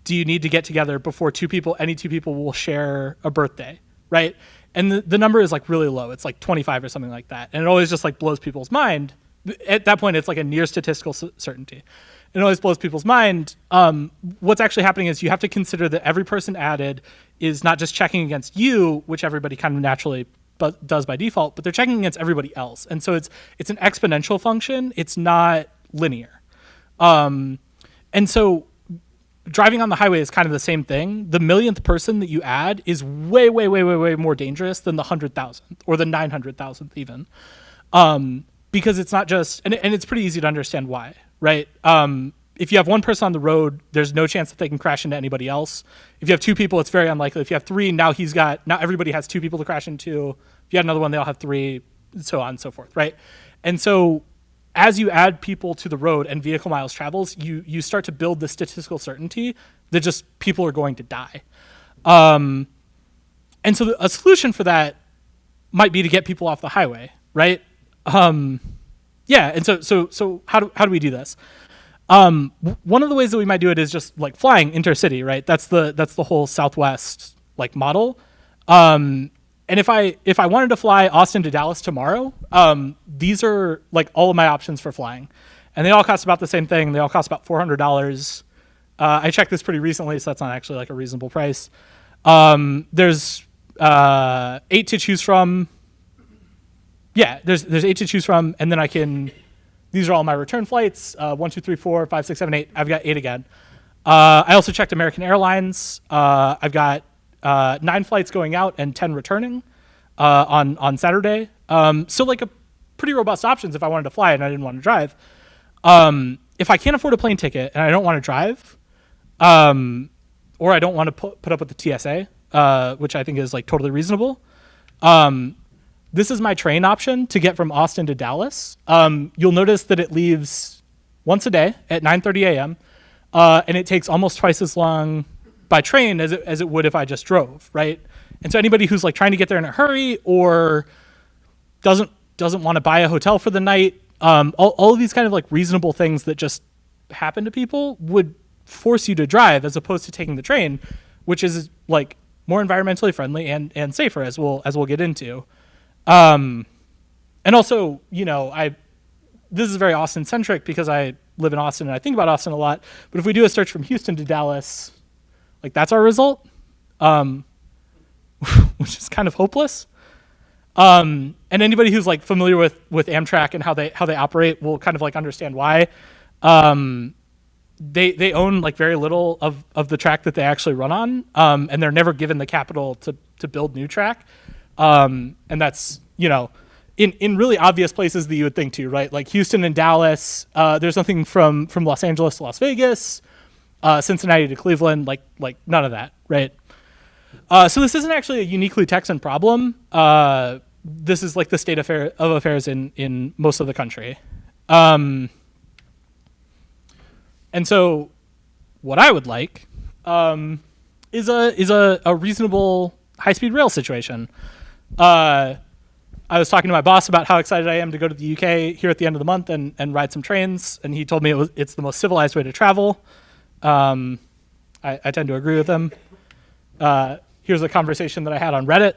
do you need to get together before any two people will share a birthday, right? And the number is like really low. It's like 25 or something like that, and it always just like blows people's mind. At that point, it's like a near statistical certainty. It always blows people's mind. What's actually happening is you have to consider that every person added is not just checking against you, which everybody kind of naturally does by default, but they're checking against everybody else. And so it's an exponential function. It's not linear. And so driving on the highway is kind of the same thing. The millionth person that you add is way, way, way, way, way more dangerous than the 100,000th or the 900,000th even. Because it's not just, and it's pretty easy to understand why, right? If you have one person on the road, there's no chance that they can crash into anybody else. If you have two people, it's very unlikely. If you have three, now everybody has two people to crash into. If you had another one, they all have three, so on and so forth, right? And so as you add people to the road and vehicle miles travels, you start to build the statistical certainty that just people are going to die. And so a solution for that might be to get people off the highway, right? And so how do we do this? One of the ways that we might do it is just like flying intercity, right? That's the whole Southwest like model. And if I wanted to fly Austin to Dallas tomorrow, these are like all of my options for flying. and they all cost about the same thing. They all cost about $400. I checked this pretty recently, so that's not actually like a reasonable price. There's 8 to choose from. Yeah, there's 8 to choose from, and then I can. These are all my return flights. 1, 2, 3, 4, 5, 6, 7, 8. I've got 8 again. I also checked American Airlines. I've got 9 flights going out and 10 returning on Saturday. So like a pretty robust options if I wanted to fly and I didn't want to drive. If I can't afford a plane ticket and I don't want to drive, or I don't want to put up with the TSA, which I think is like totally reasonable. This is my train option to get from Austin to Dallas. You'll notice that it leaves once a day at 9:30 a.m. And it takes almost twice as long by train as it would if I just drove, right? And so anybody who's like trying to get there in a hurry or doesn't want to buy a hotel for the night, all of these kind of like reasonable things that just happen to people would force you to drive as opposed to taking the train, which is like more environmentally friendly and safer as we'll get into. And also, you know, this is very Austin centric because I live in Austin and I think about Austin a lot. But if we do a search from Houston to Dallas, like that's our result, which is kind of hopeless. And anybody who's like familiar with Amtrak and how they operate will kind of like understand why. They own like very little of the track that they actually run on, and they're never given the capital to build new track. And that's, you know, in really obvious places that you would think too, right? Like Houston and Dallas, there's nothing from Los Angeles to Las Vegas, Cincinnati to Cleveland, like none of that, right? So this isn't actually a uniquely Texan problem. This is like the state of affairs in most of the country. And so what I would like is a reasonable high-speed rail situation. I was talking to my boss about how excited I am to go to the UK here at the end of the month and ride some trains, and he told me it's the most civilized way to travel. I tend to agree with him. Here's a conversation that I had on Reddit.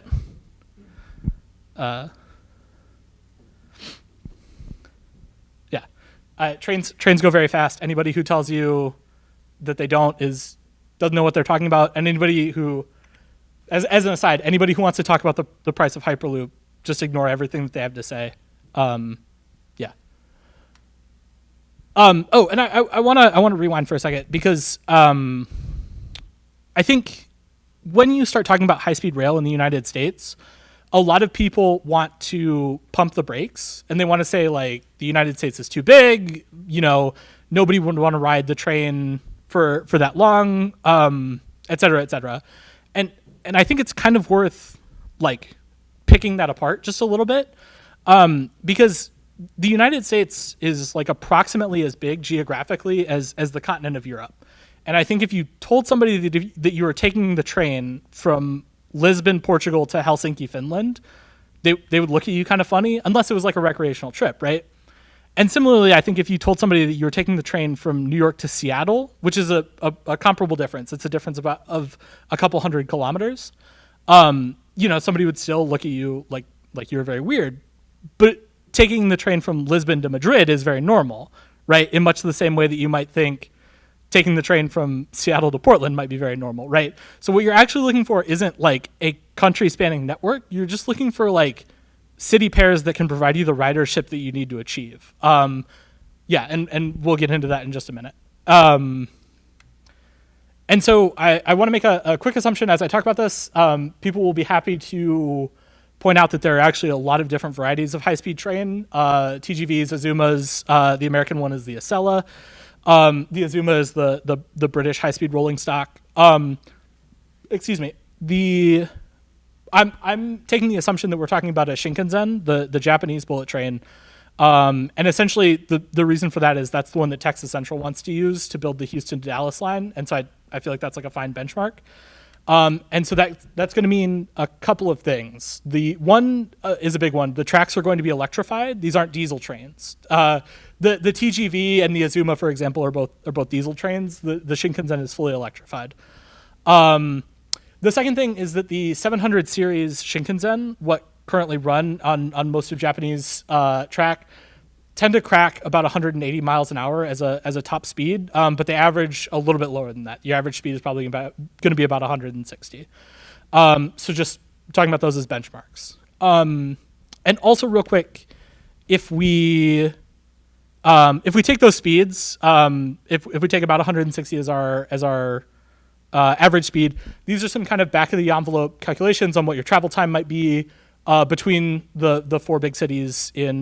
Trains go very fast. Anybody who tells you that they don't doesn't know what they're talking about. And anybody who, as an aside, anybody who wants to talk about the price of Hyperloop, just ignore everything that they have to say. Yeah. Oh, and I wanna rewind for a second because I think when you start talking about high-speed rail in the United States, a lot of people want to pump the brakes and they want to say like the United States is too big, you know, nobody would want to ride the train for that long, et cetera, et cetera. And I think it's kind of worth like picking that apart just a little bit, because the United States is like approximately as big geographically as the continent of Europe. And I think if you told somebody that you were taking the train from Lisbon, Portugal to Helsinki, Finland, they would look at you kind of funny, unless it was like a recreational trip, right? And similarly, I think if you told somebody that you were taking the train from New York to Seattle, which is a comparable difference, it's a difference of a couple hundred kilometers, you know, somebody would still look at you like you're very weird. But taking the train from Lisbon to Madrid is very normal, right? In much the same way that you might think taking the train from Seattle to Portland might be very normal, right? So what you're actually looking for isn't like a country spanning network. You're just looking for like city pairs that can provide you the ridership that you need to achieve. Yeah, and we'll get into that in just a minute. And so I want to make a quick assumption as I talk about this. People will be happy to point out that there are actually a lot of different varieties of high-speed train. TGVs, Azumas, the American one is the Acela. The Azuma is the British high-speed rolling stock. Excuse me. I'm taking the assumption that we're talking about a Shinkansen, the Japanese bullet train. And essentially the reason for that is that's the one that Texas Central wants to use to build the Houston to Dallas line. And so I feel like that's like a fine benchmark. And so that's going to mean a couple of things. The one is a big one. The tracks are going to be electrified. These aren't diesel trains. The TGV and the Azuma, for example, are both diesel trains. The Shinkansen is fully electrified. The second thing is that the 700 series Shinkansen, what currently run on most of Japanese track, tend to crack about 180 miles an hour as a top speed, but they average a little bit lower than that. Your average speed is probably going to be about 160. So just talking about those as benchmarks. And also real quick, if we take those speeds, if we take about 160 as our average speed, these are some kind of back of the envelope calculations on what your travel time might be between the four big cities in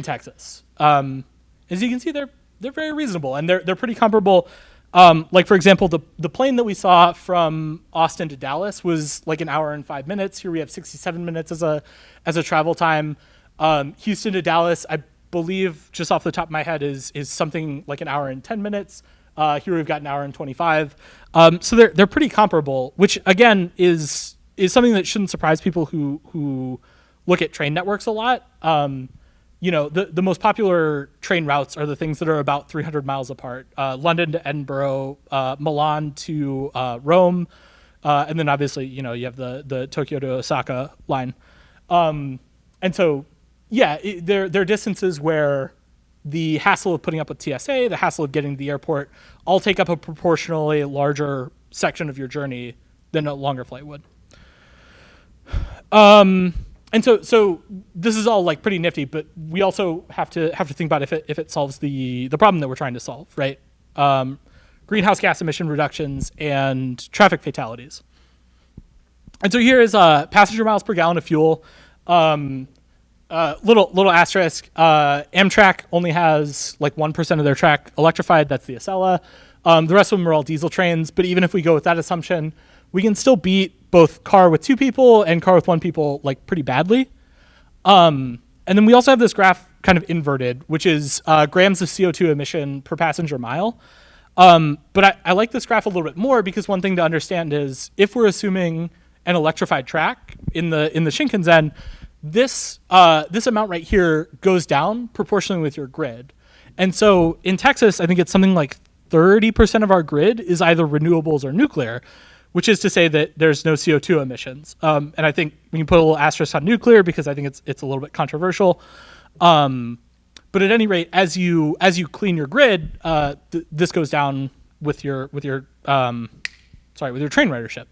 Texas. As you can see, they're very reasonable, and they're pretty comparable. Like for example, the plane that we saw from Austin to Dallas was like an hour and 5 minutes. Here we have 67 minutes as a travel time. Houston to Dallas, I believe, just off the top of my head, is something like an hour and 10 minutes. Here we've got an hour and 25. So they're pretty comparable, which again is something that shouldn't surprise people who look at train networks a lot. The most popular train routes are the things that are about 300 miles apart. London to Edinburgh, Milan to Rome, and then obviously, you have the Tokyo to Osaka line. And so, yeah, there are distances where the hassle of putting up with TSA, the hassle of getting to the airport, all take up a proportionally larger section of your journey than a longer flight would. And so this is all like pretty nifty, but we also have to think about if it solves the problem that we're trying to solve, right? Greenhouse gas emission reductions and traffic fatalities. And so here is passenger miles per gallon of fuel. Little asterisk. Amtrak only has like 1% of their track electrified. That's the Acela. The rest of them are all diesel trains. But even if we go with that assumption, we can still beat both car with 2 people and car with 1 people like pretty badly. And then we also have this graph kind of inverted, which is grams of CO2 emission per passenger mile. But I like this graph a little bit more because one thing to understand is if we're assuming an electrified track in the Shinkansen, this amount right here goes down proportionally with your grid. And so in Texas, I think it's something like 30% of our grid is either renewables or nuclear, which is to say that there's no CO2 emissions. And I think we can put a little asterisk on nuclear because I think it's a little bit controversial. But at any rate, as you clean your grid, this goes down with your train ridership.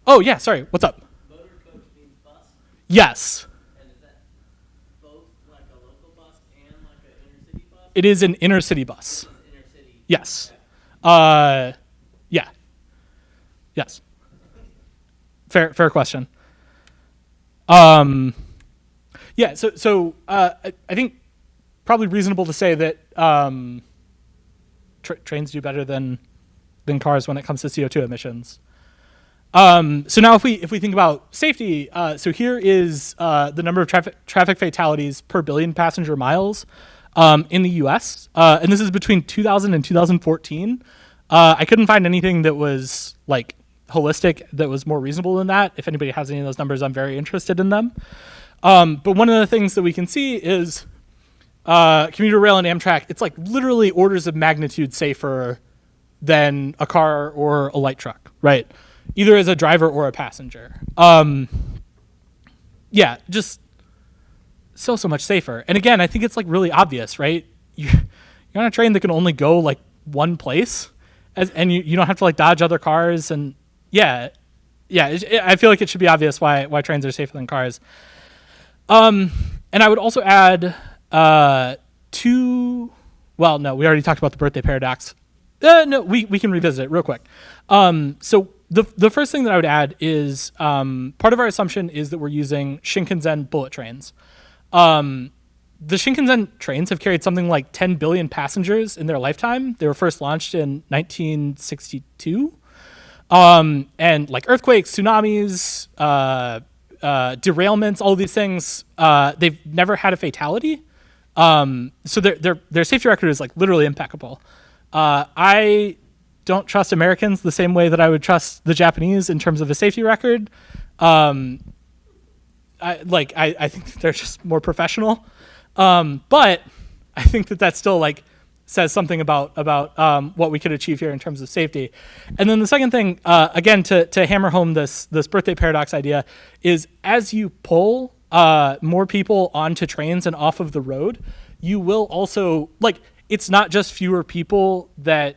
Oh yeah, sorry. What's up?
Motor coach means bus?
Yes.
And is that both like a local bus and like an inner city bus?
It is an inner city bus.
It's inner city.
Yes. Yeah. Yes. Fair question. Yeah. So I think probably reasonable to say that trains do better than cars when it comes to CO2 emissions. So now if we think about safety, so here is the number of traffic fatalities per billion passenger miles in the U.S. And this is between 2000 and 2014. I couldn't find anything that was like holistic that was more reasonable than that. If anybody has any of those numbers, I'm very interested in them. But one of the things that we can see is commuter rail and Amtrak, it's like literally orders of magnitude safer than a car or a light truck, right? Either as a driver or a passenger. Yeah, just so much safer. And again, I think it's like really obvious, right? You're on a train that can only go like one place, and you don't have to like dodge other cars. And I feel like it should be obvious why trains are safer than cars. And I would also add we already talked about the birthday paradox. No, we can revisit it real quick. So the first thing that I would add is part of our assumption is that we're using Shinkansen bullet trains. The Shinkansen trains have carried something like 10 billion passengers in their lifetime. They were first launched in 1962. And like earthquakes, tsunamis, derailments, all of these things, they've never had a fatality. So their safety record is like literally impeccable. I don't trust Americans the same way that I would trust the Japanese in terms of a safety record. I think they're just more professional. But I think that still like says something about what we could achieve here in terms of safety. And then the second thing, again, to hammer home this birthday paradox idea is as you pull more people onto trains and off of the road, you will also, like, it's not just fewer people that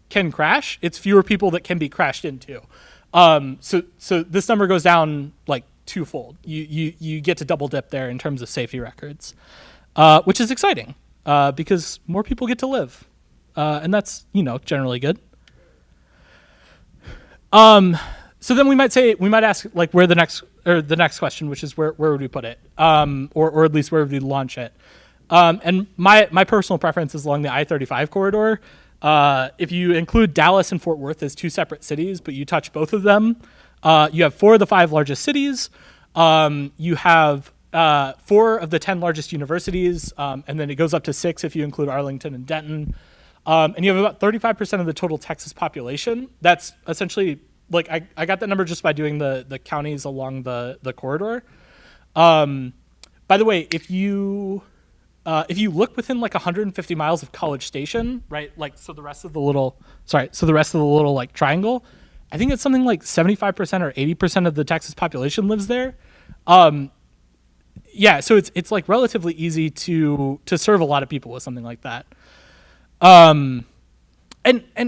can crash, it's fewer people that can be crashed into. So this number goes down like twofold. You get to double dip there in terms of safety records, which is exciting because more people get to live, and that's, you know, generally good. So then we might ask like where the next question, which is where would we put it, or at least where would we launch it? And my personal preference is along the I-35 corridor. If you include Dallas and Fort Worth as two separate cities, but you touch both of them, you have 4 of the 5 largest cities. You have 4 of the 10 largest universities, and then it goes up to 6 if you include Arlington and Denton. And you have about 35% of the total Texas population. That's essentially, like, I got that number just by doing the counties along the corridor. By the way, if you look within like 150 miles of College Station, right? Like, so the rest of the little like triangle, I think it's something like 75% or 80% of the Texas population lives there. Yeah, so it's like relatively easy to serve a lot of people with something like that. And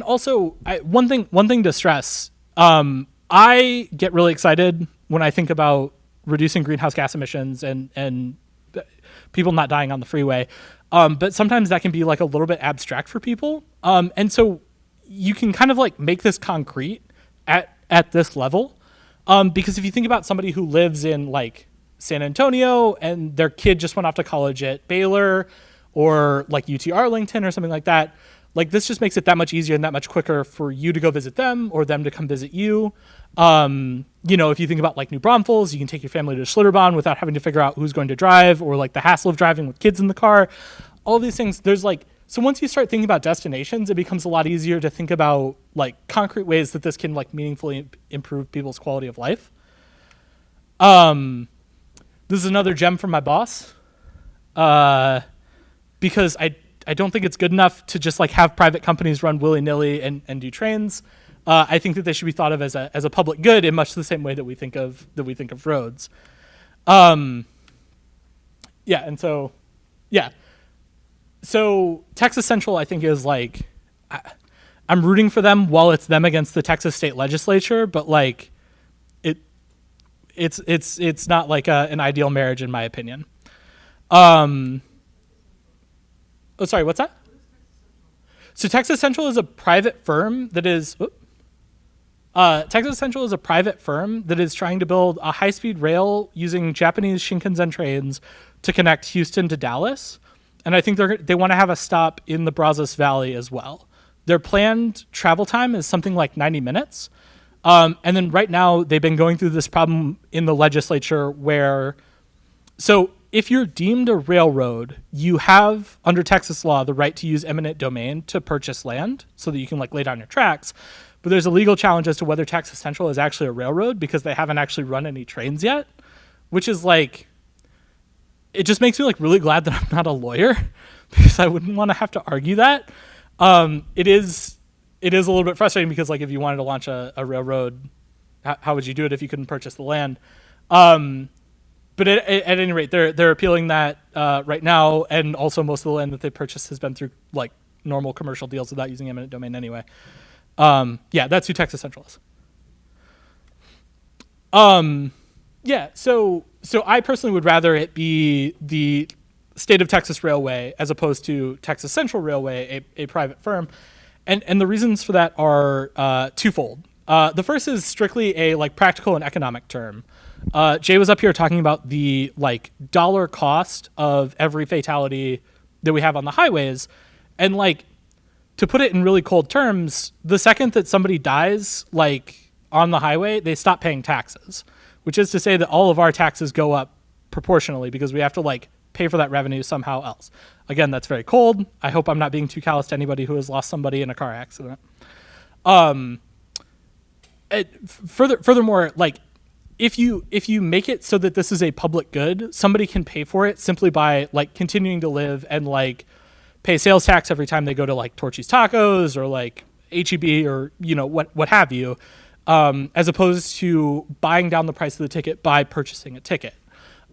also one thing to stress, I get really excited when I think about reducing greenhouse gas emissions and people not dying on the freeway. But sometimes that can be like a little bit abstract for people. And so you can kind of like make this concrete at this level. Because if you think about somebody who lives in like San Antonio and their kid just went off to college at Baylor or like UT Arlington or something like that, like this just makes it that much easier and that much quicker for you to go visit them or them to come visit you. You know, if you think about like New Braunfels, you can take your family to Schlitterbahn without having to figure out who's going to drive, or like the hassle of driving with kids in the car. All these things, there's like, so once you start thinking about destinations, it becomes a lot easier to think about like concrete ways that this can like meaningfully improve people's quality of life. This is another gem from my boss, because I don't think it's good enough to just like have private companies run willy-nilly and do trains. I think that they should be thought of as a public good in much the same way that we think of roads. So Texas Central, I think, is like, I'm rooting for them while it's them against the Texas state legislature, but like it's not like an ideal marriage in my opinion. Oh, sorry, what's that? So Texas Central is a private firm that is trying to build a high-speed rail using Japanese Shinkansen trains to connect Houston to Dallas. And I think they want to have a stop in the Brazos Valley as well. Their planned travel time is something like 90 minutes. And then right now they've been going through this problem in the legislature where, so if you're deemed a railroad, you have, under Texas law, the right to use eminent domain to purchase land so that you can like lay down your tracks. But there's a legal challenge as to whether Texas Central is actually a railroad because they haven't actually run any trains yet, which is like, it just makes me like really glad that I'm not a lawyer because I wouldn't want to have to argue that. It is a little bit frustrating because like if you wanted to launch a railroad, how would you do it if you couldn't purchase the land? But at any rate, they're appealing that right now, and also most of the land that they purchased has been through like normal commercial deals without using eminent domain anyway. Yeah, that's who Texas Central is. Yeah, so I personally would rather it be the State of Texas Railway as opposed to Texas Central Railway, a private firm, and the reasons for that are twofold. The first is strictly a like practical and economic term. Jay was up here talking about the like dollar cost of every fatality that we have on the highways, and like to put it in really cold terms, the second that somebody dies like on the highway, they stop paying taxes, which is to say that all of our taxes go up proportionally because we have to like pay for that revenue somehow else. Again, that's very cold. I hope I'm not being too callous to anybody who has lost somebody in a car accident. Furthermore, like if you make it so that this is a public good, somebody can pay for it simply by like continuing to live and like pay sales tax every time they go to like Torchy's Tacos or like HEB or you know what have you, as opposed to buying down the price of the ticket by purchasing a ticket.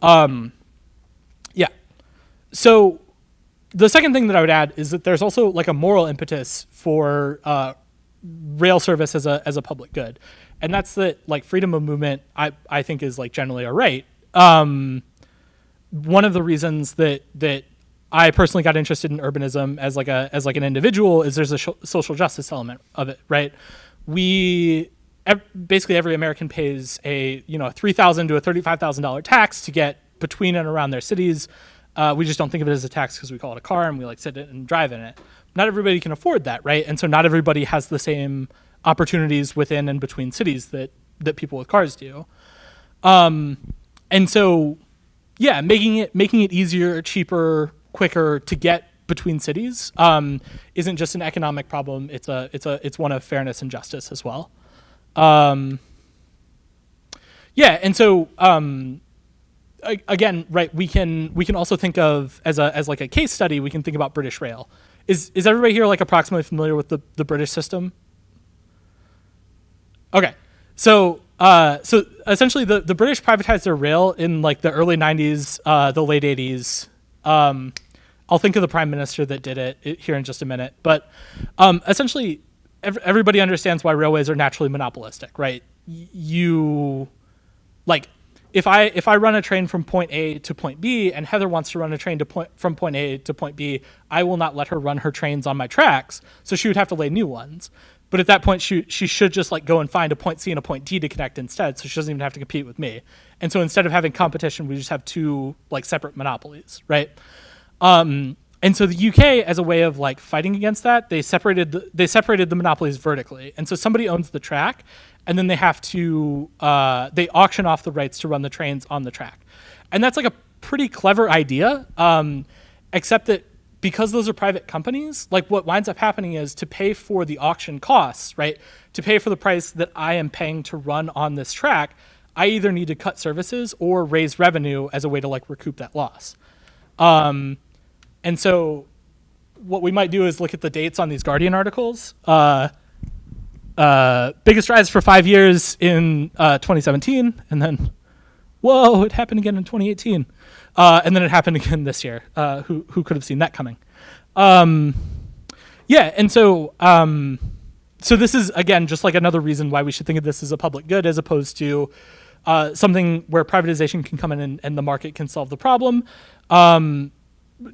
Yeah. So the second thing that I would add is that there's also like a moral impetus for rail service as a public good, and that's that like freedom of movement. I think is like generally a right. One of the reasons that I personally got interested in urbanism as like an individual is there's a social justice element of it, right? Basically every American pays a $3,000 to a $35,000 tax to get between and around their cities. We just don't think of it as a tax because we call it a car and we like sit in it and drive in it. Not everybody can afford that, right? And so not everybody has the same opportunities within and between cities that people with cars do. And so, yeah, making it easier, cheaper, quicker to get between cities isn't just an economic problem. It's one of fairness and justice as well. Yeah, and so again, right, we can also think of as like a case study. We can think about British Rail. Is everybody here like approximately familiar with the British system? Okay, so essentially the British privatized their rail in like the early 90s, the late 80s. I'll think of the prime minister that did it here in just a minute, but essentially everybody understands why railways are naturally monopolistic, right? You like if I run a train from point A to point B and Heather wants to run a train from point A to point B, I will not let her run her trains on my tracks, so she would have to lay new ones. But at that point, she should just like go and find a point C and a point D to connect instead, so she doesn't even have to compete with me. And so instead of having competition, we just have two like separate monopolies, right? And so the UK, as a way of like fighting against that, they separated the monopolies vertically. And so somebody owns the track, and then they have to they auction off the rights to run the trains on the track. And that's like a pretty clever idea, except that because those are private companies, like what winds up happening is to pay for the auction costs, right? To pay for the price that I am paying to run on this track, I either need to cut services or raise revenue as a way to like recoup that loss. And so what we might do is look at the dates on these Guardian articles. Biggest rise for 5 years in 2017, and then, whoa, it happened again in 2018. And then it happened again this year. Who could have seen that coming? Yeah, and so so this is, again, just like another reason why we should think of this as a public good as opposed to something where privatization can come in and the market can solve the problem.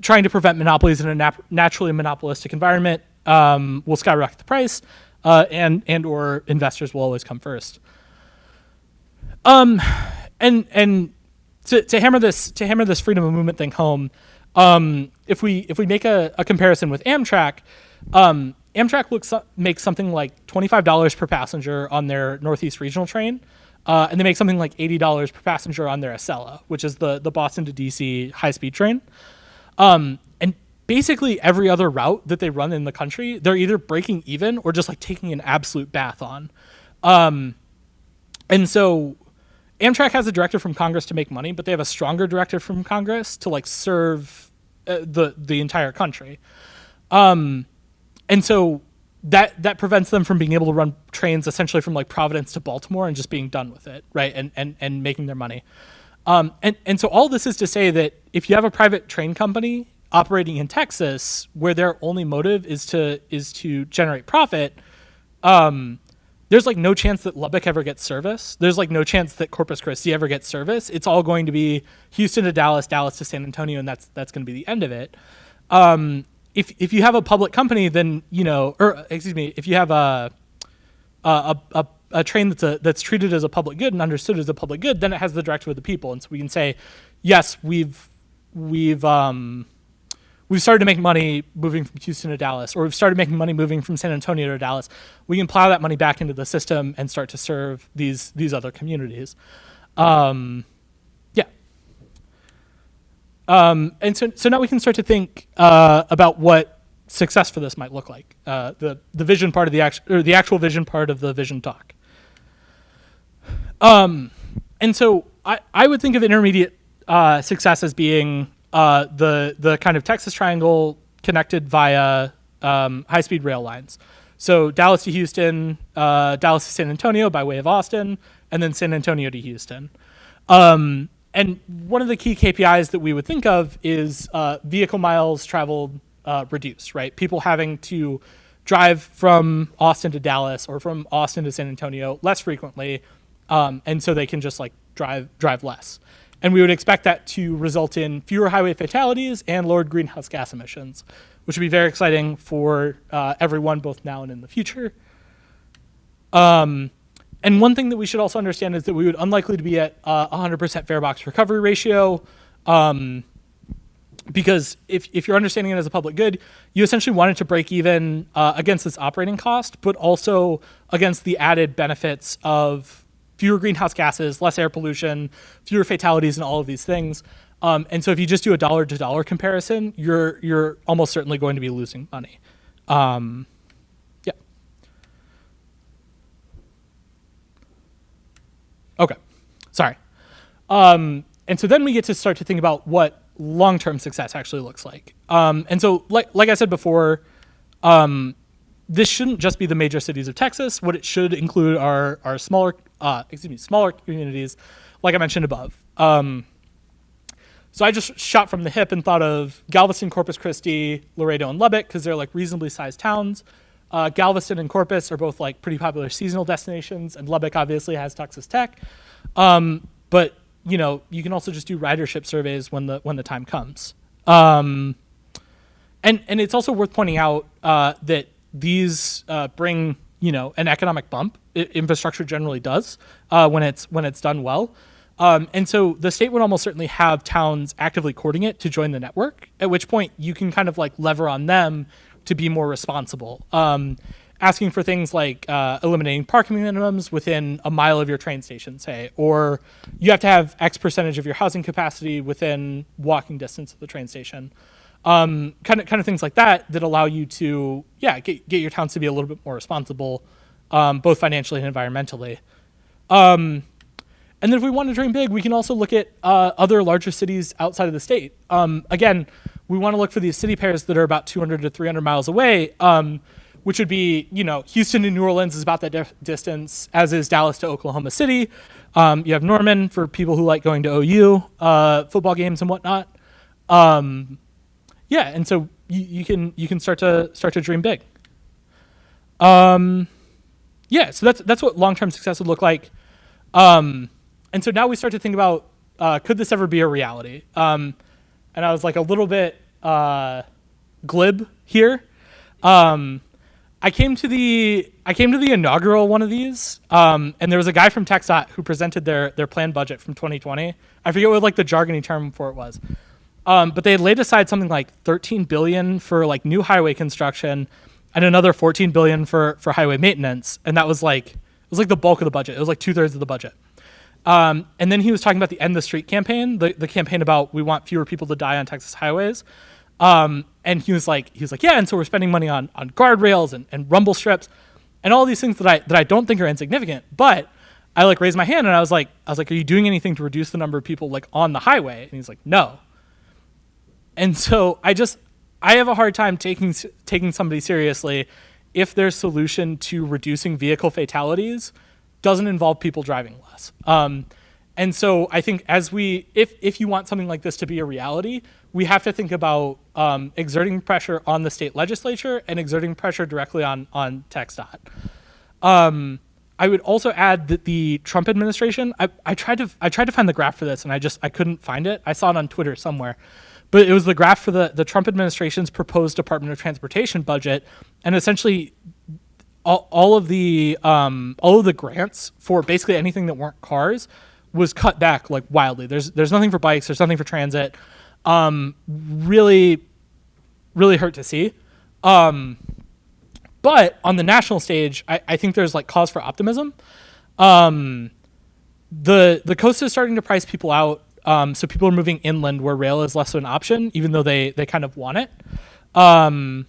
Trying to prevent monopolies in a naturally monopolistic environment will skyrocket the price, and or investors will always come first. And to hammer this freedom of movement thing home, if we make a comparison with Amtrak, Amtrak makes something like $25 per passenger on their Northeast Regional train, and they make something like $80 per passenger on their Acela, which is the Boston to DC high-speed train. And basically every other route that they run in the country, they're either breaking even or just like taking an absolute bath on. And so Amtrak has a directive from Congress to make money, but they have a stronger directive from Congress to like serve the entire country. And so that prevents them from being able to run trains essentially from like Providence to Baltimore and just being done with it, right? And making their money. And so all this is to say that if you have a private train company operating in Texas where their only motive is to generate profit, there's like no chance that Lubbock ever gets service. There's like no chance that Corpus Christi ever gets service. It's all going to be Houston to Dallas, Dallas to San Antonio, and that's going to be the end of it. If you have a public company, then if you have a train that's treated as a public good and understood as a public good, then it has the directive of the people, and so we can say, yes, we've started to make money moving from Houston to Dallas, or we've started making money moving from San Antonio to Dallas. We can plow that money back into the system and start to serve these other communities. And so now we can start to think about what success for this might look like. The vision part of the actual vision part of the vision talk. And so I would think of intermediate success as being the kind of Texas Triangle connected via high-speed rail lines. So Dallas to Houston, Dallas to San Antonio by way of Austin, and then San Antonio to Houston. And one of the key KPIs that we would think of is vehicle miles traveled reduced, right? People having to drive from Austin to Dallas or from Austin to San Antonio less frequently, and so they can just like drive less. And we would expect that to result in fewer highway fatalities and lowered greenhouse gas emissions, which would be very exciting for everyone, both now and in the future. And one thing that we should also understand is that we would unlikely to be at 100% fare box recovery ratio, because if you're understanding it as a public good, you essentially want it to break even against this operating cost, but also against the added benefits of fewer greenhouse gases, less air pollution, fewer fatalities, and all of these things. And so if you just do a dollar-to-dollar comparison, you're almost certainly going to be losing money. Yeah. Okay. Sorry. And so then we get to start to think about what long-term success actually looks like. And so like I said before, this shouldn't just be the major cities of Texas. What it should include are smaller communities, like I mentioned above. So I just shot from the hip and thought of Galveston, Corpus Christi, Laredo, and Lubbock because they're like reasonably sized towns. Galveston and Corpus are both like pretty popular seasonal destinations, and Lubbock obviously has Texas Tech. But you know, you can also just do ridership surveys when the time comes. And it's also worth pointing out that these bring an economic bump. Infrastructure generally does when it's done well. And so the state would almost certainly have towns actively courting it to join the network, at which point you can kind of like lever on them to be more responsible. Asking for things like eliminating parking minimums within a mile of your train station, say, or you have to have X percentage of your housing capacity within walking distance of the train station. Kind of things like that allow you to, get your towns to be a little bit more responsible, both financially and environmentally. And then if we want to dream big, we can also look at other larger cities outside of the state. Again, we want to look for these city pairs that are about 200 to 300 miles away, which would be, Houston to New Orleans is about that distance, as is Dallas to Oklahoma City. You have Norman for people who like going to OU, football games and whatnot. And so you can start to dream big. So that's what long-term success would look like. And so now we start to think about, could this ever be a reality? And I was like a little bit glib here. I came to the inaugural one of these, and there was a guy from TxDOT who presented their planned budget from 2020. I forget what like the jargony term for it was. But they had laid aside something like $13 billion for like new highway construction and another $14 billion for highway maintenance. And that was like the bulk of the budget. It was like 2/3 of the budget. And then he was talking about the End the Street campaign, the campaign about we want fewer people to die on Texas highways. And he was like, yeah, and so we're spending money on guardrails and rumble strips and all these things that I don't think are insignificant. But I like raised my hand and I was like, are you doing anything to reduce the number of people like on the highway? And he's like, no. And so I have a hard time taking somebody seriously if their solution to reducing vehicle fatalities doesn't involve people driving less. And so I think if you want something like this to be a reality, we have to think about exerting pressure on the state legislature and exerting pressure directly on TxDOT. I would also add that the Trump administration, I tried to find the graph for this and I couldn't find it. I saw it on Twitter somewhere. But it was the graph for the Trump administration's proposed Department of Transportation budget, and essentially all of the grants for basically anything that weren't cars was cut back like wildly. There's nothing for bikes. There's nothing for transit. Really, really hurt to see. But on the national stage, I think there's like cause for optimism. The coast is starting to price people out. So people are moving inland where rail is less of an option, even though they kind of want it. And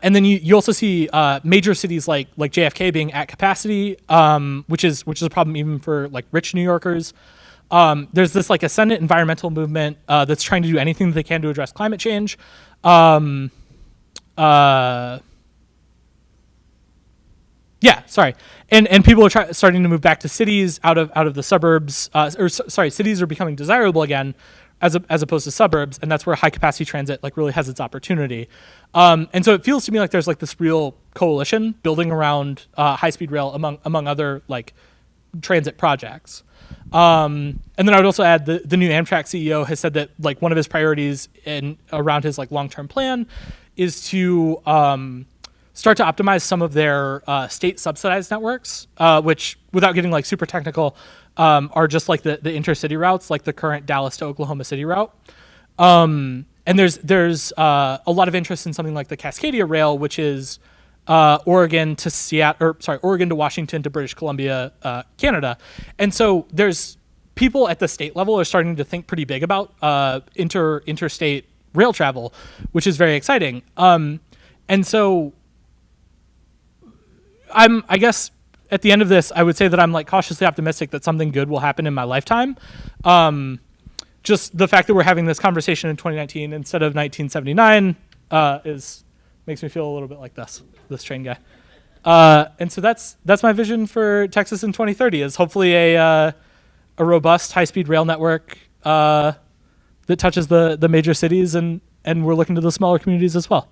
then you also see major cities like JFK being at capacity, which is a problem even for like rich New Yorkers. There's this like ascendant environmental movement that's trying to do anything that they can to address climate change. sorry. And people are starting to move back to cities out of the suburbs. Cities are becoming desirable again, as opposed to suburbs, and that's where high capacity transit like really has its opportunity. And so it feels to me like there's like this real coalition building around high speed rail among other like transit projects. And then I would also add the new Amtrak CEO has said that like one of his priorities around his like long-term plan is to start to optimize some of their state subsidized networks, which without getting like super technical, are just like the intercity routes, like the current Dallas to Oklahoma City route. And there's a lot of interest in something like the Cascadia Rail, which is Oregon to Washington to British Columbia, Canada. And so there's people at the state level are starting to think pretty big about interstate rail travel, which is very exciting. And so I guess at the end of this, I would say that I'm like cautiously optimistic that something good will happen in my lifetime. Just the fact that we're having this conversation in 2019 instead of 1979 makes me feel a little bit like this train guy. And so that's my vision for Texas in 2030 is hopefully a robust high-speed rail network that touches the major cities, and we're looking to the smaller communities as well.